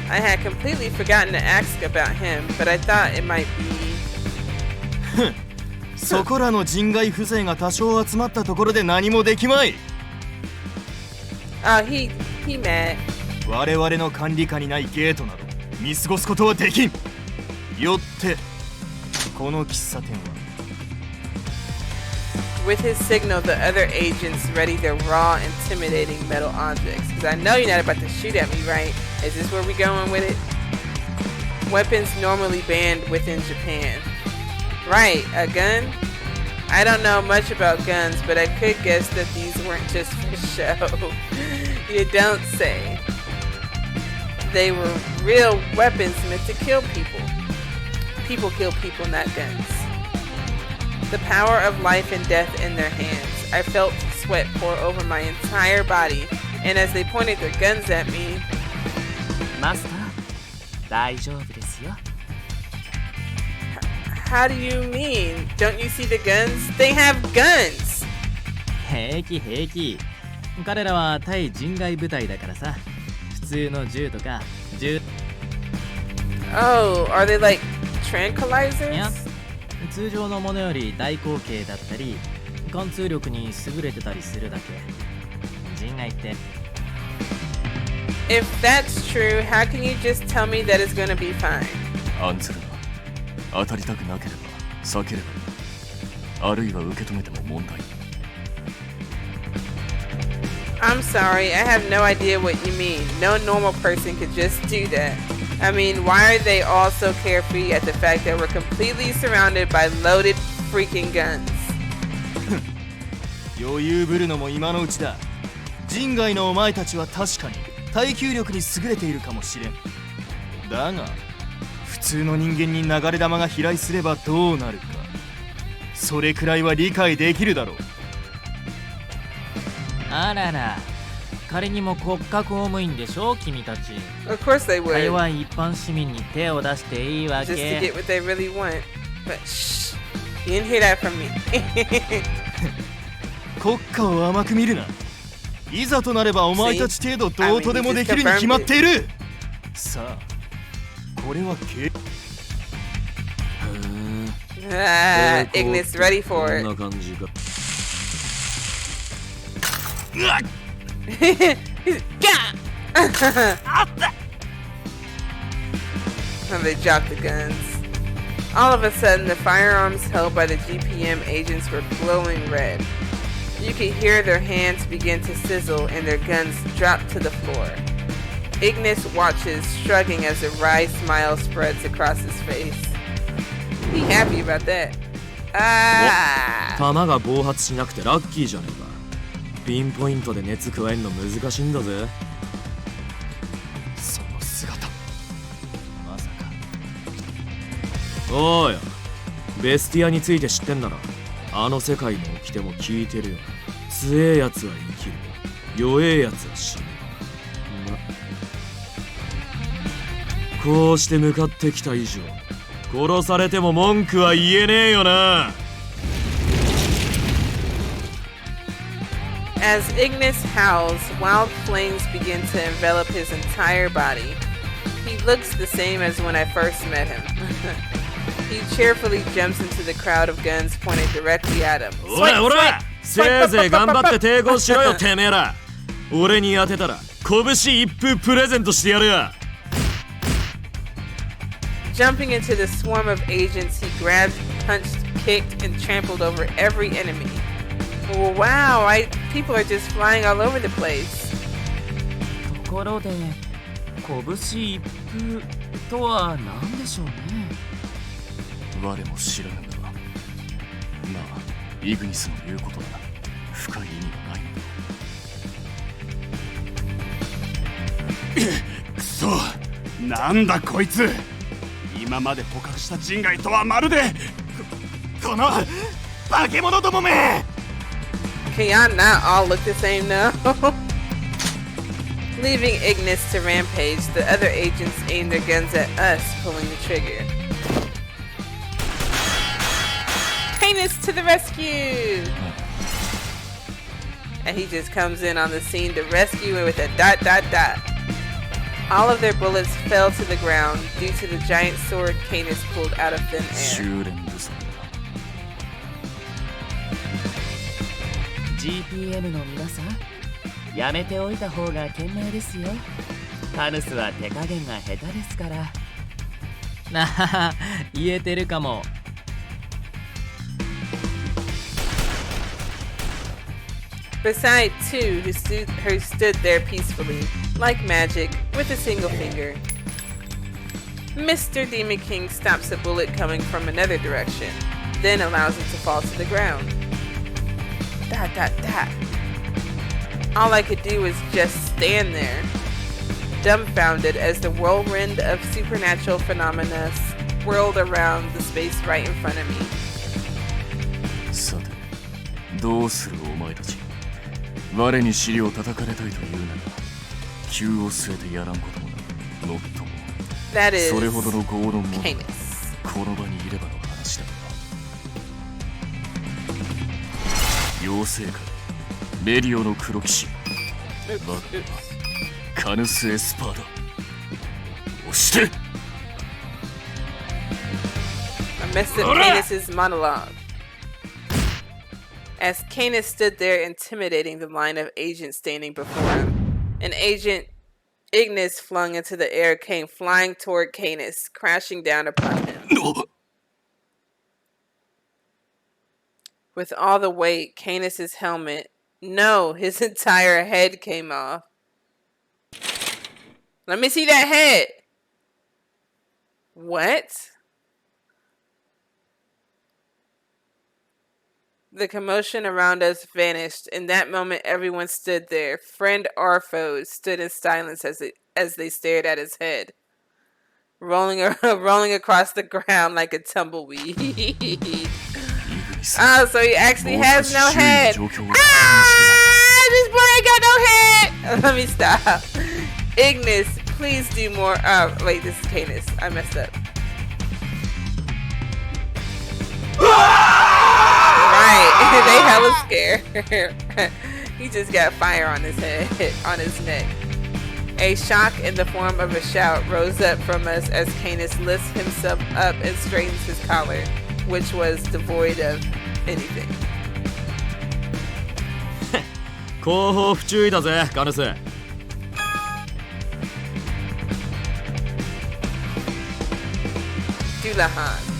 I had completely forgotten to ask about him, but I thought it might be. そこらの人外風情が多少集まったところで何もできまい。Oh, he mad. 我々の管理下にないゲートなど見過ごすことはできん。よってこの喫茶店は With his signal, the other agents ready their raw, intimidating metal objects. Because I know you're not about to shoot at me, right? Is this where we're going with it? Weapons normally banned within Japan. Right, a gun? I don't know much about guns, but I could guess that these weren't just for show. You don't say. They were real weapons meant to kill people. People kill people, not guns. The power of life and death in their hands. I felt sweat pour over my entire body, and as they pointed their guns at me... マスター、大丈夫ですよ。How do you mean? Don't you see the guns? They have guns! 平気平気。彼らは対人外部隊だからさ。普通の銃とか銃。Oh, are they like いや、 tranquilizers? 通常のものより大口径だったり貫通力に優れてたりするだけ。人外って If that's true, how can you just tell me that it's gonna be fine? 案ずるな。当たりたくなければ避ければいい。あるいは受け止めても問題ない。I'm sorry, I have no idea what you mean. No normal person could just do that. I mean, why are they all so carefree at the fact that we're completely surrounded by loaded freaking guns? 余裕ぶるのも今のうちだ。人外のお前たちは確かに耐久力に優れているかもしれん。だが普通の人間に流れ弾が飛来すればどうなるか、それくらいは理解できるだろう。あらら、仮にも国家公務員でしょ君たち。 Of course they 会 would. は一般市民に手を出していいわ Just to け get what they really want. But shh. You didn't hear that from me. 国家を甘く見るな。いざとなればお前たち程度どうとでもできるに決まっている。さあ、これはIgnis ready for こん it. な感じか。And they dropped the guns. All of a sudden, the firearms held by the GPM agents were glowing red. You could hear their hands begin to sizzle and their guns drop to the floor. Ignis watches, shrugging as a wry smile spreads across his face. He happy about that. 弾が暴発しなくてラッキーじゃねえか。ピンポイントで熱加えんの難しいんだぜ。その姿、まさか。おーや、ベスティアについて知ってんなら、あの世界の掟も聞いてるよ。強えやつは生きる、弱えやつは死ぬ。こうして向かってきた以上、殺されても文句は言えねえよな。As Ignis howls, wild flames begin to envelop his entire body. He looks the same as when I first met him. He cheerfully jumps into the crowd of guns pointed directly at him. おらおら、せいぜい頑張って抵抗しろよてめえら。俺に当てたら拳一風プレゼントしてやるよ。Jumping into the swarm of agents, he grabbed, punched, kicked, and trampled over every enemy. Wow, people are just flying all over the place. ところで、拳一風とは何でしょうね。我も知らぬが、まあイグニスの言うことだ。深い意味はないのだ。くそ、なんだこいつ。今まで捕獲した人外とはまるでこの化け物どもめ。 Can y'all not all look the same now? Leaving Ignis to rampage, the other agents aim their guns at us, pulling the trigger. Canis to the rescue! And he just comes in on the scene to rescue it with a ... All of their bullets fell to the ground due to the giant sword Canis pulled out of thin air. 修練不足だ。 GPM の皆さん、やめておいた方が賢明ですよ。カヌスは手加減が下手ですから。なあ、言えてるかも。Beside two who stood there peacefully, like magic, with a single finger. Mr. Demon King stops a bullet coming from another direction, then allows it to fall to the ground. ... All I could do was just stand there, dumbfounded as the whirlwind of supernatural phenomena swirled around the space right in front of me. さて、どうするお前たち。我に尻を叩かれたいというなら、急を据えてやらんこともなく、もっとも。 That is それほどの拷問も Canis. この場にいればの話だ。妖精界メリオの黒騎士、我がカヌス・エスパーだ。押して I messed up Canis' monologue. As Canis stood there intimidating the line of agents standing before him, an agent Ignis flung into the air came flying toward Canis, crashing down upon him. With all the weight, Canis' helmet, no, his entire head came off. Let me see that head. What? The commotion around us vanished. In that moment, everyone stood there. Friend or foe stood in silence as they stared at his head. rolling across the ground like a tumbleweed. Oh, so he actually has no head. Ah, this boy ain't got no head. Let me stop. Ignis, please do more. Oh, wait, this is Canis. I messed up. Right, they hella scared. He just got fire on his head, on his neck. A shock in the form of a shout rose up from us as Canis lifts himself up and straightens his collar, which was devoid of anything. 後方不注意だぜ、ガヌス。Dulahan.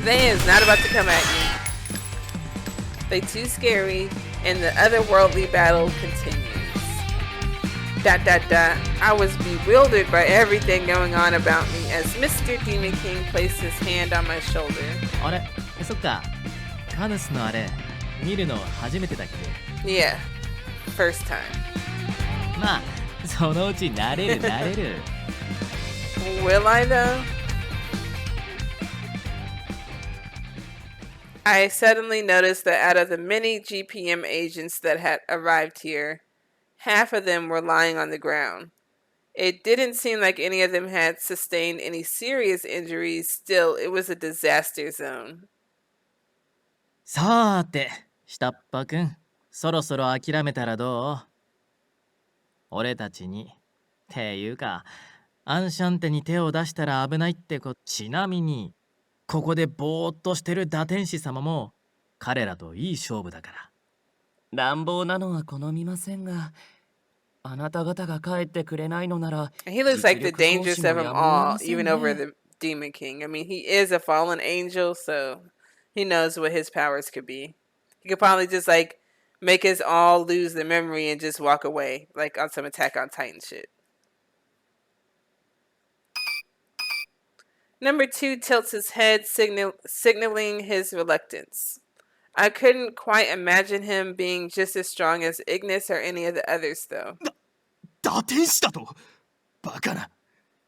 They is not about to come at you. They too scary, and the otherworldly battle continues. ... I was bewildered by everything going on about me as Mr. Demon King placed his hand on my shoulder. あれ、そっか。カヌスのあれ、見るの初めてだっけ？ Yeah, first time. まあ、そのうち慣れる。Will I though? I suddenly noticed that out of the many GPM agents that had arrived here, half of them were lying on the ground. It didn't seem like any of them had sustained any serious injuries. Still, it was a disaster zone. さーて、下っ端くん、そろそろ諦めたらどう？俺たちに、っていうか、アンシャンテに手を出したら危ないってこと。ちなみに、ここでぼーっとしてる打天使様も彼らといい勝負だから。乱暴なのは好みませんが、あなた方が帰ってくれないのなら。He looks like the dangerous of them all, even over the Demon King. I mean, he is a fallen angel, so he knows what his powers could be. He could probably just like make us all lose the memory and just walk away, like on some Attack on Titan shit. Number 2 tilts his head, signaling his reluctance. I couldn't quite imagine him being just as strong as Ignis or any of the others, though. 打天使だとバカな。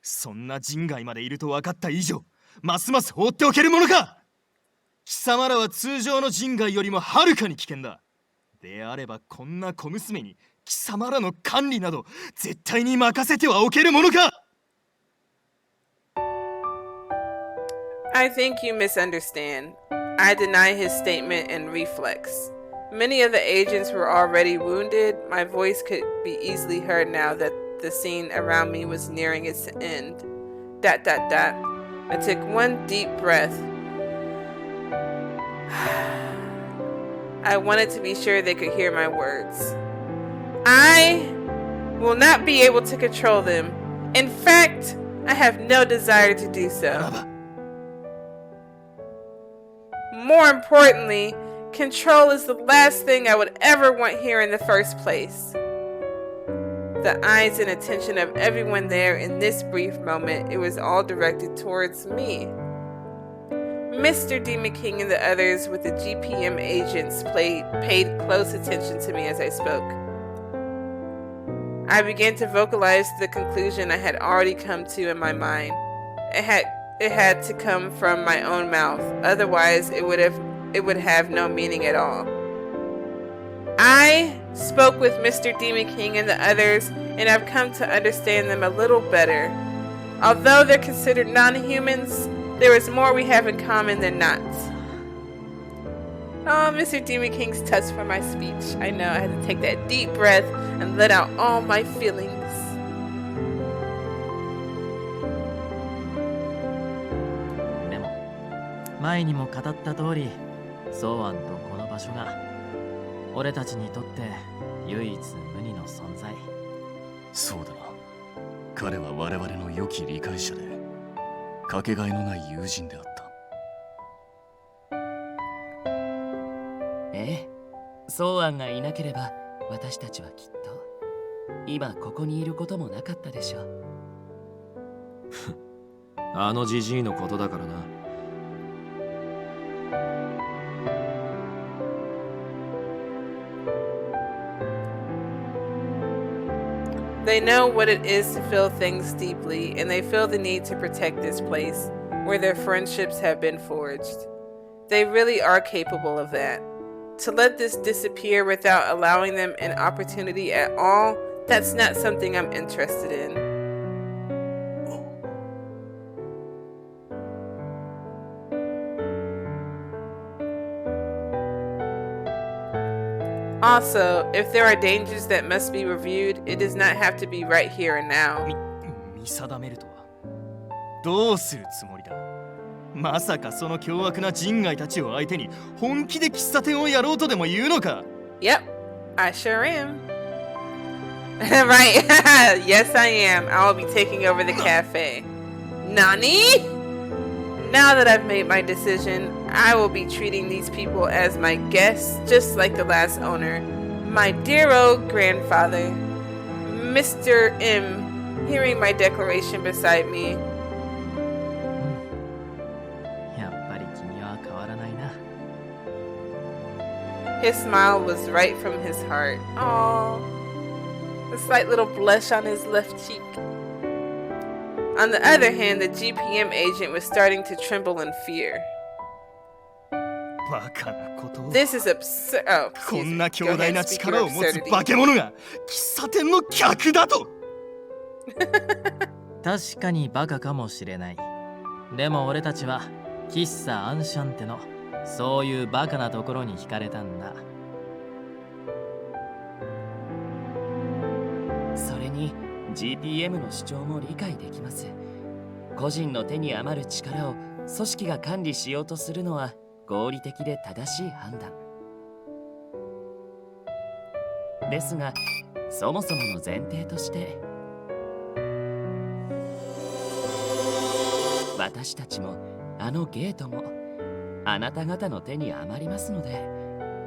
そんな人外までいると分かった以上、ますます放っておけるものか。貴様らは通常の人外よりもはるかに危険だ。であればこんな小娘に貴様らの管理など絶対に任せてはおけるものか。I think you misunderstand. I deny his statement and reflex. Many of the agents were already wounded. My voice could be easily heard now that the scene around me was nearing its end. ... I took one deep breath. I wanted to be sure they could hear my words. I will not be able to control them. In fact, I have no desire to do so. More importantly, control is the last thing I would ever want here in the first place. The eyes and attention of everyone there in this brief moment, it was all directed towards me. Mr. Demon King and the others with the GPM agents paid close attention to me as I spoke. I began to vocalize the conclusion I had already come to in my mind. It had to come from my own mouth, otherwise it would have no meaning at all. I spoke with Mr. Demon King and the others, and I've come to understand them a little better. Although they're considered non-humans, there is more we have in common than not. Oh, Mr. Demon King's touched for my speech. I know, I had to take that deep breath and let out all my feelings. でも前にも語った通り、ソーアンとこの場所が俺たちにとって唯一無二の存在。そうだな。彼は我々の良き理解者でかけがえのない友人であった。ええ、ソーアンがいなければ私たちはきっと今ここにいることもなかったでしょう。あのジジイのことだからな。They know what it is to feel things deeply, and they feel the need to protect this place where their friendships have been forged. They really are capable of that. To let this disappear without allowing them an opportunity at all, that's not something I'm interested in. Also, if there are dangers that must be reviewed, it does not have to be right here and now. 見定めるとはどうするつもりだ。まさかその凶悪な人外たちを相手に本気で喫茶店をやろうとでも言うのか。 Yep, I sure am. Right, yes I am. I will be taking over the cafe. Nani? Now that I've made my decision, I will be treating these people as my guests, just like the last owner, my dear old grandfather, Mr. M, hearing my declaration beside me. やっぱり君は変わらないな。 His smile was right from his heart. Aww. A slight little blush on his left cheek. On the other hand, the GPM agent was starting to tremble in fear. バカなことを。 This is absurd. Oh, こ excuse ん me. な Go 強 ahead 大 and な speak 力 your を持つ absurdity. 化け物が喫茶店の客だと。確かにバカかもしれない。でも俺たちは喫茶アンシャンテのそういうバカなところに惹かれたんだ。それに GPM の主張も理解できます。個人の手に余る力を組織が管理しようとするのは合理的で正しい判断ですが、そもそもの前提として私たちもあのゲートもあなた方の手に余りますので、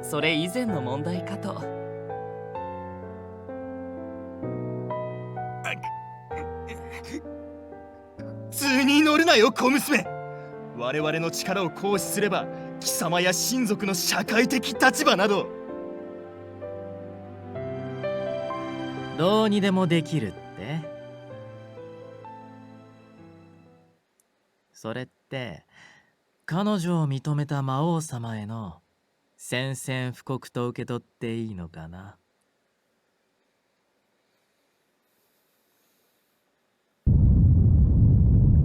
それ以前の問題かと。図に乗るなよ小娘。我々の力を行使すれば貴様や親族の社会的立場などどうにでもできるって。それって彼女を認めた魔王様への宣戦布告と受け取っていいのかな。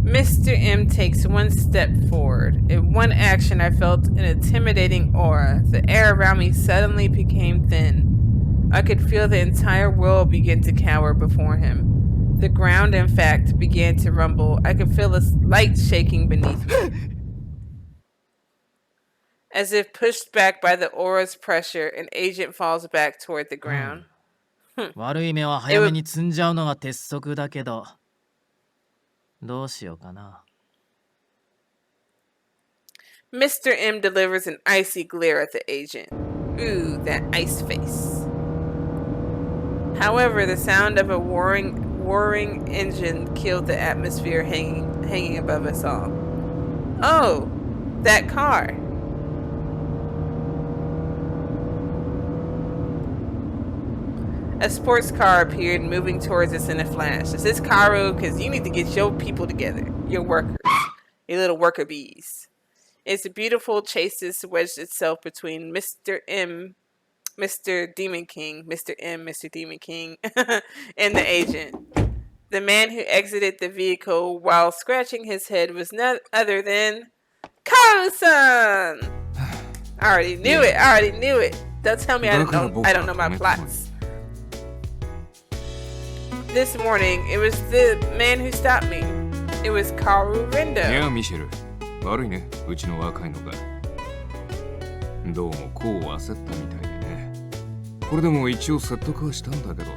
Mr. M takes one step forward. In one action, I felt an intimidating aura. The air around me suddenly became thin. I could feel the entire world begin to cower before him. The ground, in fact, began to rumble. I could feel a light shaking beneath me. As if pushed back by the aura's pressure, an agent falls back toward the ground. 悪い目は早めに積んじゃうのが鉄則だけど、どうしようかな。Mr. M delivers an icy glare at the agent. Ooh, that ice face. However, the sound of a whirring engine killed the atmosphere hanging above us all. Oh, that car. A sports car appeared, moving towards us in a flash. Is this Karu? Because you need to get your people together. Your workers. Your little worker bees. Its beautiful chases wedged itself between Mr. M, Mr. Demon King, Mr. M, Mr. Demon King, and the agent. The man who exited the vehicle while scratching his head was none other than Karu-san! I already knew it. Don't tell me I don't know my plots. This morning, it was the man who stopped me. It was Karu Rendo. いやミシェル、悪いね、うちの若いのが。どうもこう焦ったみたいでね。これでも一応説得はしたんだけど。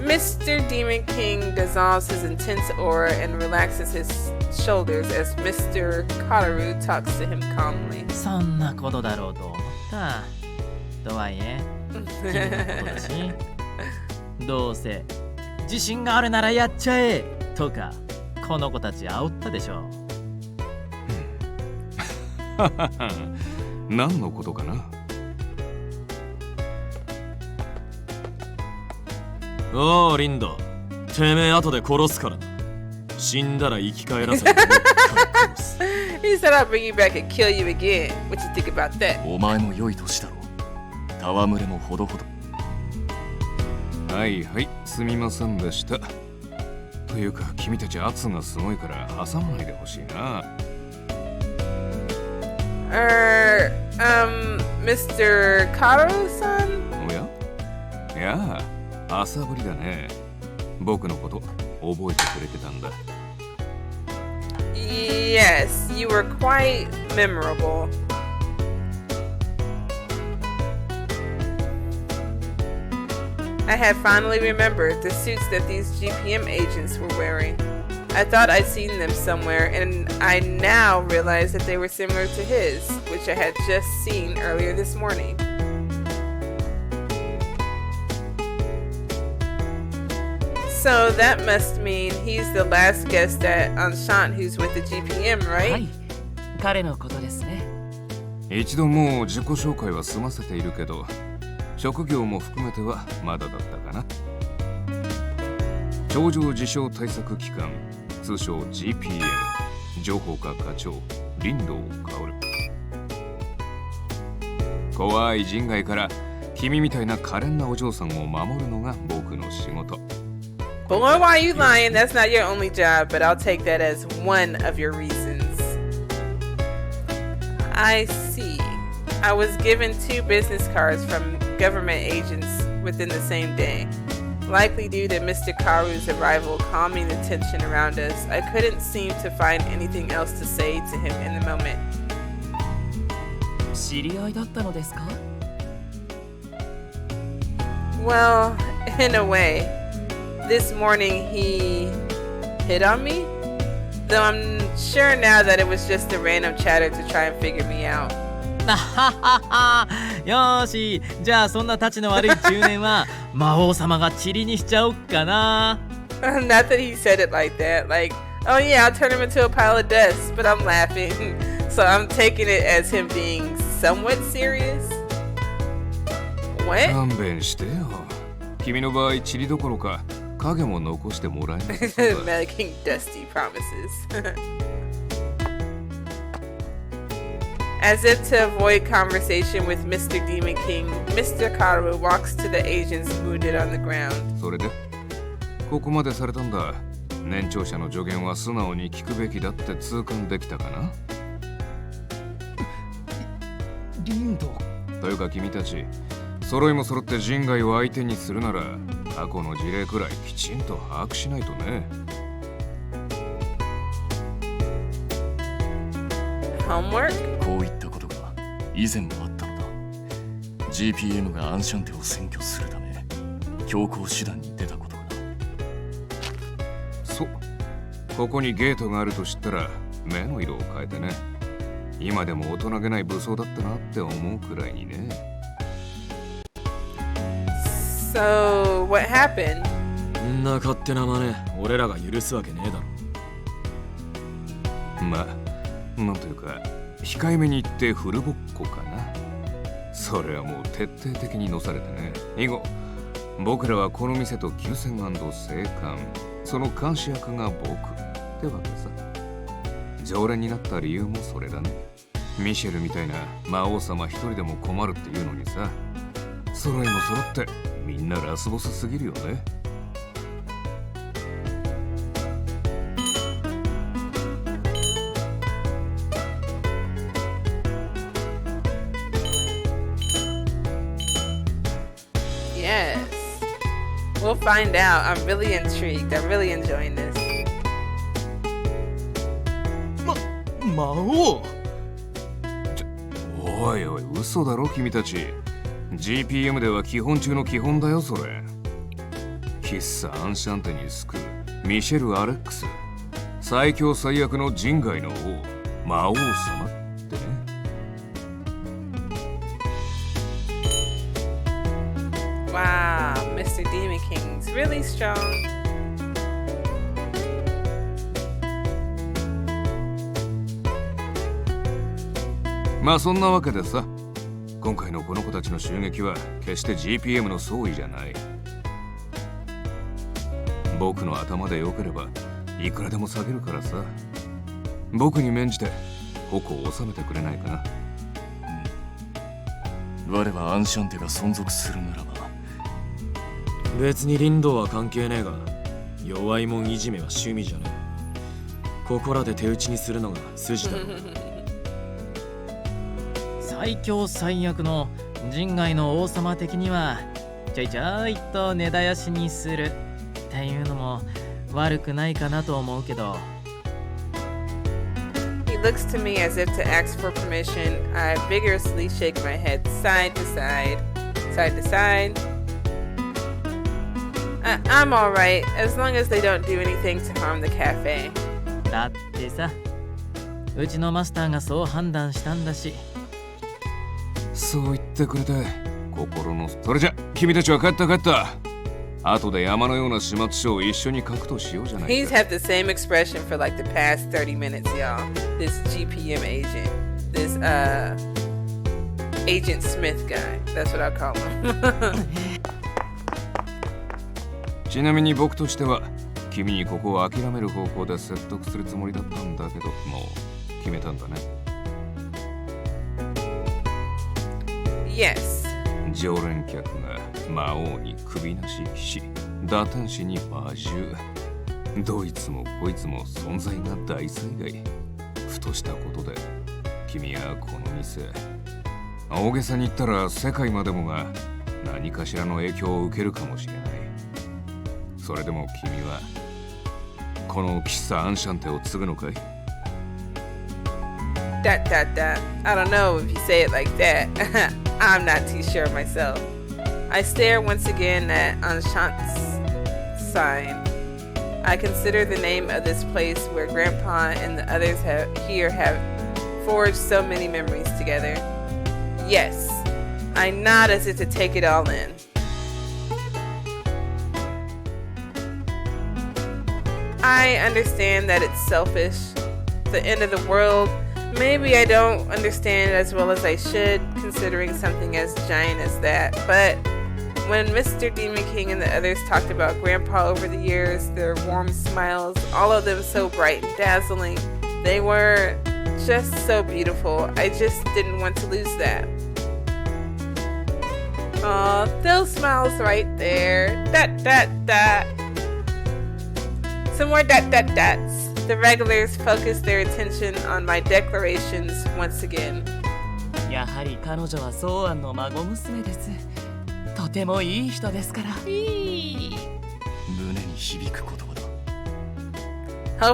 Mr. Demon King dissolves his intense aura and relaxes his shoulders as Mr. Karu talks to him calmly. そんなことだろうと思った。とはいえ、君のことだし、どうせ自信があるならやっちゃえとか、この子たち煽ったでしょ。何のことかな。おうリンド、てめえ後で殺すからな。死んだら生き返らせて殺す。 He said I'll bring you back and kill you again. What you think about that? お前も良い年だろう。戯れもほどほど。はいはい、すみませんでした。というか君たち圧がすごいから挟まないでほしいな。Mr. Karo-san? おやいや、朝ぶりだね。僕のこと覚えてくれてたんだ。Yes, you were quite memorable. I had finally remembered the suits that these GPM agents were wearing. I thought I'd seen them somewhere, and I now realized that they were similar to his, which I had just seen earlier this morning. So that must mean he's the last guest at Enchanté who's with the GPM, は right? い、彼のことですね。一度もう自己紹介は済ませているけど、職業も含めてはまだだったかな。頂上自傷対策機関、通称 GPM、情報課課長、林道薫。怖い人外から君みたいな可憐なお嬢さんを守るのが僕の仕事。Boy, why are you lying? That's not your only job, but I'll take that as one of your reasons. I see. I was given 2 business cards from government agents within the same day. Likely due to Mr. Karu's arrival calming the tension around us, I couldn't seem to find anything else to say to him in the moment. 知り合いだったのですか？ Well, in a way. This morning he hit on me, though I'm sure now that it was just a random chatter to try and figure me out. なははは。よーし、じゃあそんなたちの悪い中年は魔王様が塵にしちゃおっかな。Not that he said it like that, like, oh yeah, I'll turn him into a pile of dust, but I'm laughing, so I'm taking it as him being somewhat serious. What? 勘弁してよ。君の場合、塵どころか影も残してもらえないそうだ。Making dusty promises. As if to avoid conversation with Mr. Demon King, Mr. Karu walks to the agents wounded on the ground. それでここまでされたんだ。年長者の助言は素直に聞くべきだって痛感できたかな。リンド。というか君たち、揃いも揃って人外を相手にするなら過去の事例くらいきちんと把握しないとね。Homework? こういったことが以前もあったのだ。 GPM がアンシャンテを占拠するため強行手段に出たことがな。そう、ここにゲートがあると知ったら目の色を変えてね。今でも大人げない武装だったなって思うくらいにね。So, what happened? んな勝手な真似、俺らが許すわけねえだろ。まあ、なんというか控えめに言ってフルボッコかな。それはもう徹底的にのされてね。以後僕らはこの店と休戦&生還、その監視役が僕ってわけさ。常連になった理由もそれだね。ミシェルみたいな魔王様一人でも困るっていうのにさ、揃いも揃ってみんなラスボスすぎるよね。Yes. We'll find out. I'm really intrigued. I'm really enjoying this. 魔王。おいおい、嘘だろ君たち。GPM では基本中の基本だよそれ。喫茶アンシャンテに救うミシェル・アレックス、最強最悪の人外の王、魔王様ってね。Wow, Mr. Demon King's really strong. まあそんなわけでさ、今回のこの子たちの襲撃は決して GPM の総意じゃない。僕の頭でよければいくらでも下げるからさ。僕に免じて矛を収めてくれないかな。我はアンシャンテが存続するならば。別に林道は関係ねえが、弱いもんいじめは趣味じゃねえ。ここらで手打ちにするのが筋だろ。最強最悪の人外の王様的にはちょいちょいと根絶やしにするっていうのも悪くないかなと思うけど。He looks to me as if to ask for permission. I vigorously shake my head side to side, side to side. I'm alright, as long as they don't do anything to harm the cafe. だってさ、うちのマスターがそう判断したんだし。そう言ってくれて心の。それじゃ君たちは帰った。後で山のような始末書を一緒に書くとしようじゃないか。 He's had the same expression for like the past 30 minutes, y'all. This GPM agent. This Agent Smith guy. That's what I call him. ちなみに僕としては君にここを諦める方向で説得するつもりだったんだけど、もう決めたんだね。Yes. 常連客が魔王に首なし騎士、打天使に魔獣、どいつもこいつも存在が大災害。ふとしたことで君はこの店、大げさに言ったら世界までもが何かしらの影響を受けるかもしれない。それでも君はこの喫茶アンシャンテを継ぐのかい？ I don't know if you say it like that. I'm not too sure myself. I stare once again at Enchanté's sign. I consider the name of this place where Grandpa and the others have forged so many memories together. Yes, I nod as if to take it all in. I understand that it's selfish, the end of the world. Maybe I don't understand it as well as I should, considering something as giant as that. But when Mr. Demon King and the others talked about Grandpa over the years, their warm smiles, all of them so bright and dazzling, they were just so beautiful. I just didn't want to lose that. Aw, those smiles right there. Some more dots. The regulars focused their attention on my declarations once again. やはり彼女はソーアンの孫娘です。とてもいい人ですから。胸に響く言葉だ。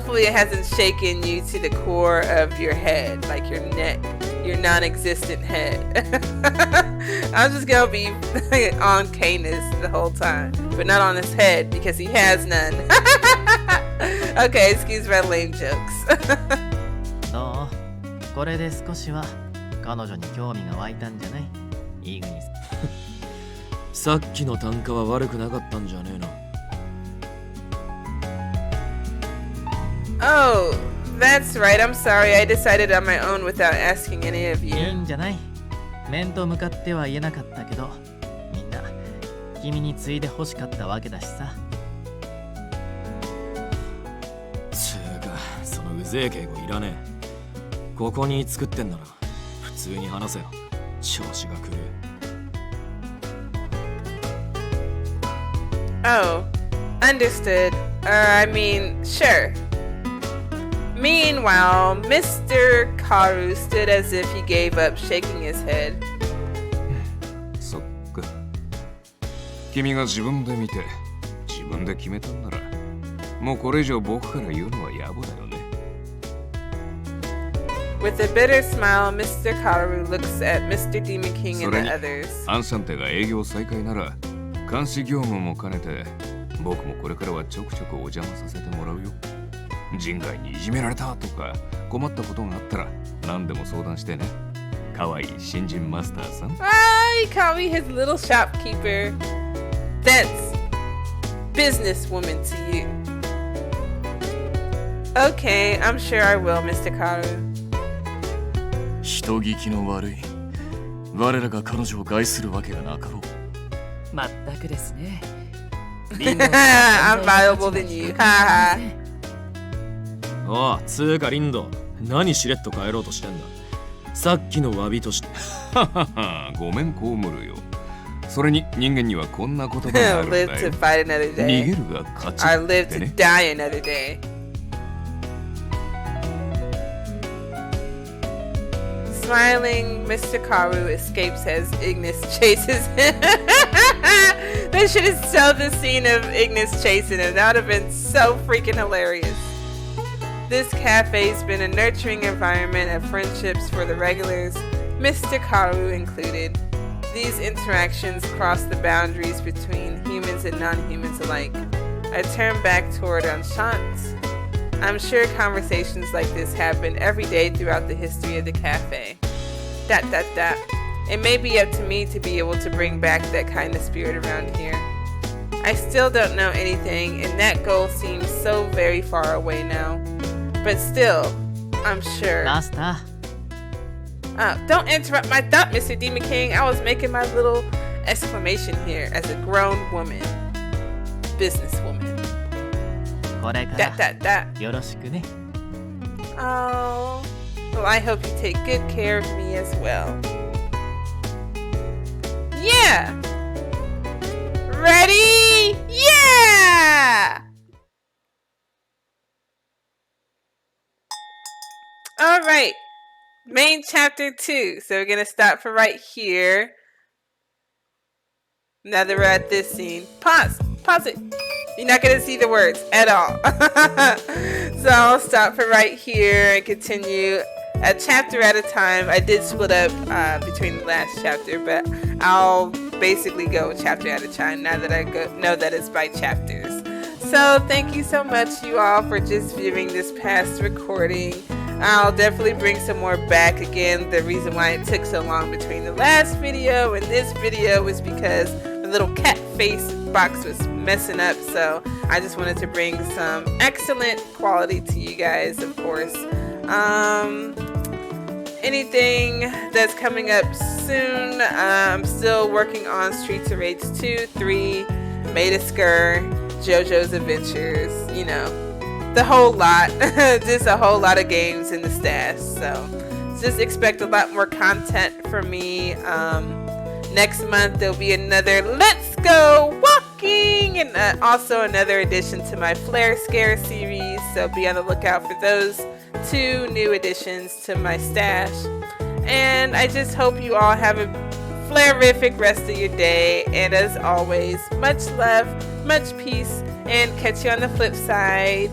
Hopefully it hasn't shaken you to the core of your head, like your neck, your non-existent head. I'm just gonna be on Canis the whole time, but not on his head because he has none. Okay, excuse my lame jokes. どう？これで少しは彼女に興味が湧いたんじゃない？イーグニス。さっきの単価は悪くなかったんじゃねえの。Oh, that's right. I'm sorry. I decided on my own without asking any of いい you. んじゃない？面と向かっては言えなかったけど、みんな君に継いで欲しかったわけだしさ。つうか、そのうぜえ敬語いらねえ。ここに作ってんなら普通に話せよ。調子が狂う。Oh, understood. I mean, sure. Meanwhile, Mr. Karu stood as if he gave up, shaking his head. そっか。君が自分で見て自分で決めたんなら、もうこれ以上僕から言うのは野暮だよね。With a bitter smile, Mr. Karu looks at Mr. Demon King and the それに others. アンシャンテが営業再開なら監視業務も兼ねて僕もこれからはちょくちょくお邪魔させてもらうよ。人外にいじめられたとか困ったことがあったら何でも相談してね。かわいい新人マスターさん。Ah, he called me his little shopkeeper. That's businesswoman to you. Okay, I'm sure I will, Mr. Karu. 人聞きの悪い。我らが彼女を害するわけがなかろう。まったくですね。I'm valuable than you. Haha. おう、つうかリンド、何しれっと帰ろうとしてんだ。さっきの詫びとして。ごめんこむるよ。それに人間にはこんな言葉があるんだよ。 Live to fight another 逃 day. げるが勝ち I っ live て to ね。 die another day. Smiling, Mr. Karu escapes as Ignis chases him. They should have showed the scene of Ignis chasing him. That would have been so freaking hilarious. This cafe's been a nurturing environment of friendships for the regulars, Mr. Karu included. These interactions cross the boundaries between humans and non-humans alike. I turn back toward Enchanté. I'm sure conversations like this happen every day throughout the history of the cafe. ... It may be up to me to be able to bring back that kind of spirit around here. I still don't know anything, and that goal seems so very far away now. But still, I'm sure. マスター、 Don't interrupt my thought, Mr. Demon King. I was making my little exclamation here as a grown woman. Businesswoman. これから ... よろしくね。 Oh, well, I hope you take good care of me as well. Yeah! Ready? Yeah! Alright, main chapter 2. So we're going to stop for right here. Now that we're at this scene. Pause it. You're not going to see the words at all. So I'll stop for right here and continue a chapter at a time. I did split up between the last chapter, but I'll basically go chapter at a time now that I know that it's by chapters. So thank you so much, you all, for just viewing this past recording. I'll definitely bring some more back. Again, the reason why it took so long between the last video and this video was because the little cat face box was messing up, so I just wanted to bring some excellent quality to you guys, of course. Anything that's coming up soon, I'm still working on Streets of Rage 2, 3, Maidaskur, JoJo's Adventures, you know, the whole lot. Just a whole lot of games in the stash, so just expect a lot more content from me. Next month there'll be another Let's Go Walking and also another addition to my FLair Scare series, so be on the lookout for those 2 new additions to my stash. And I just hope you all have a FLairific rest of your day, and as always, much love, much peace, and catch you on the flip side.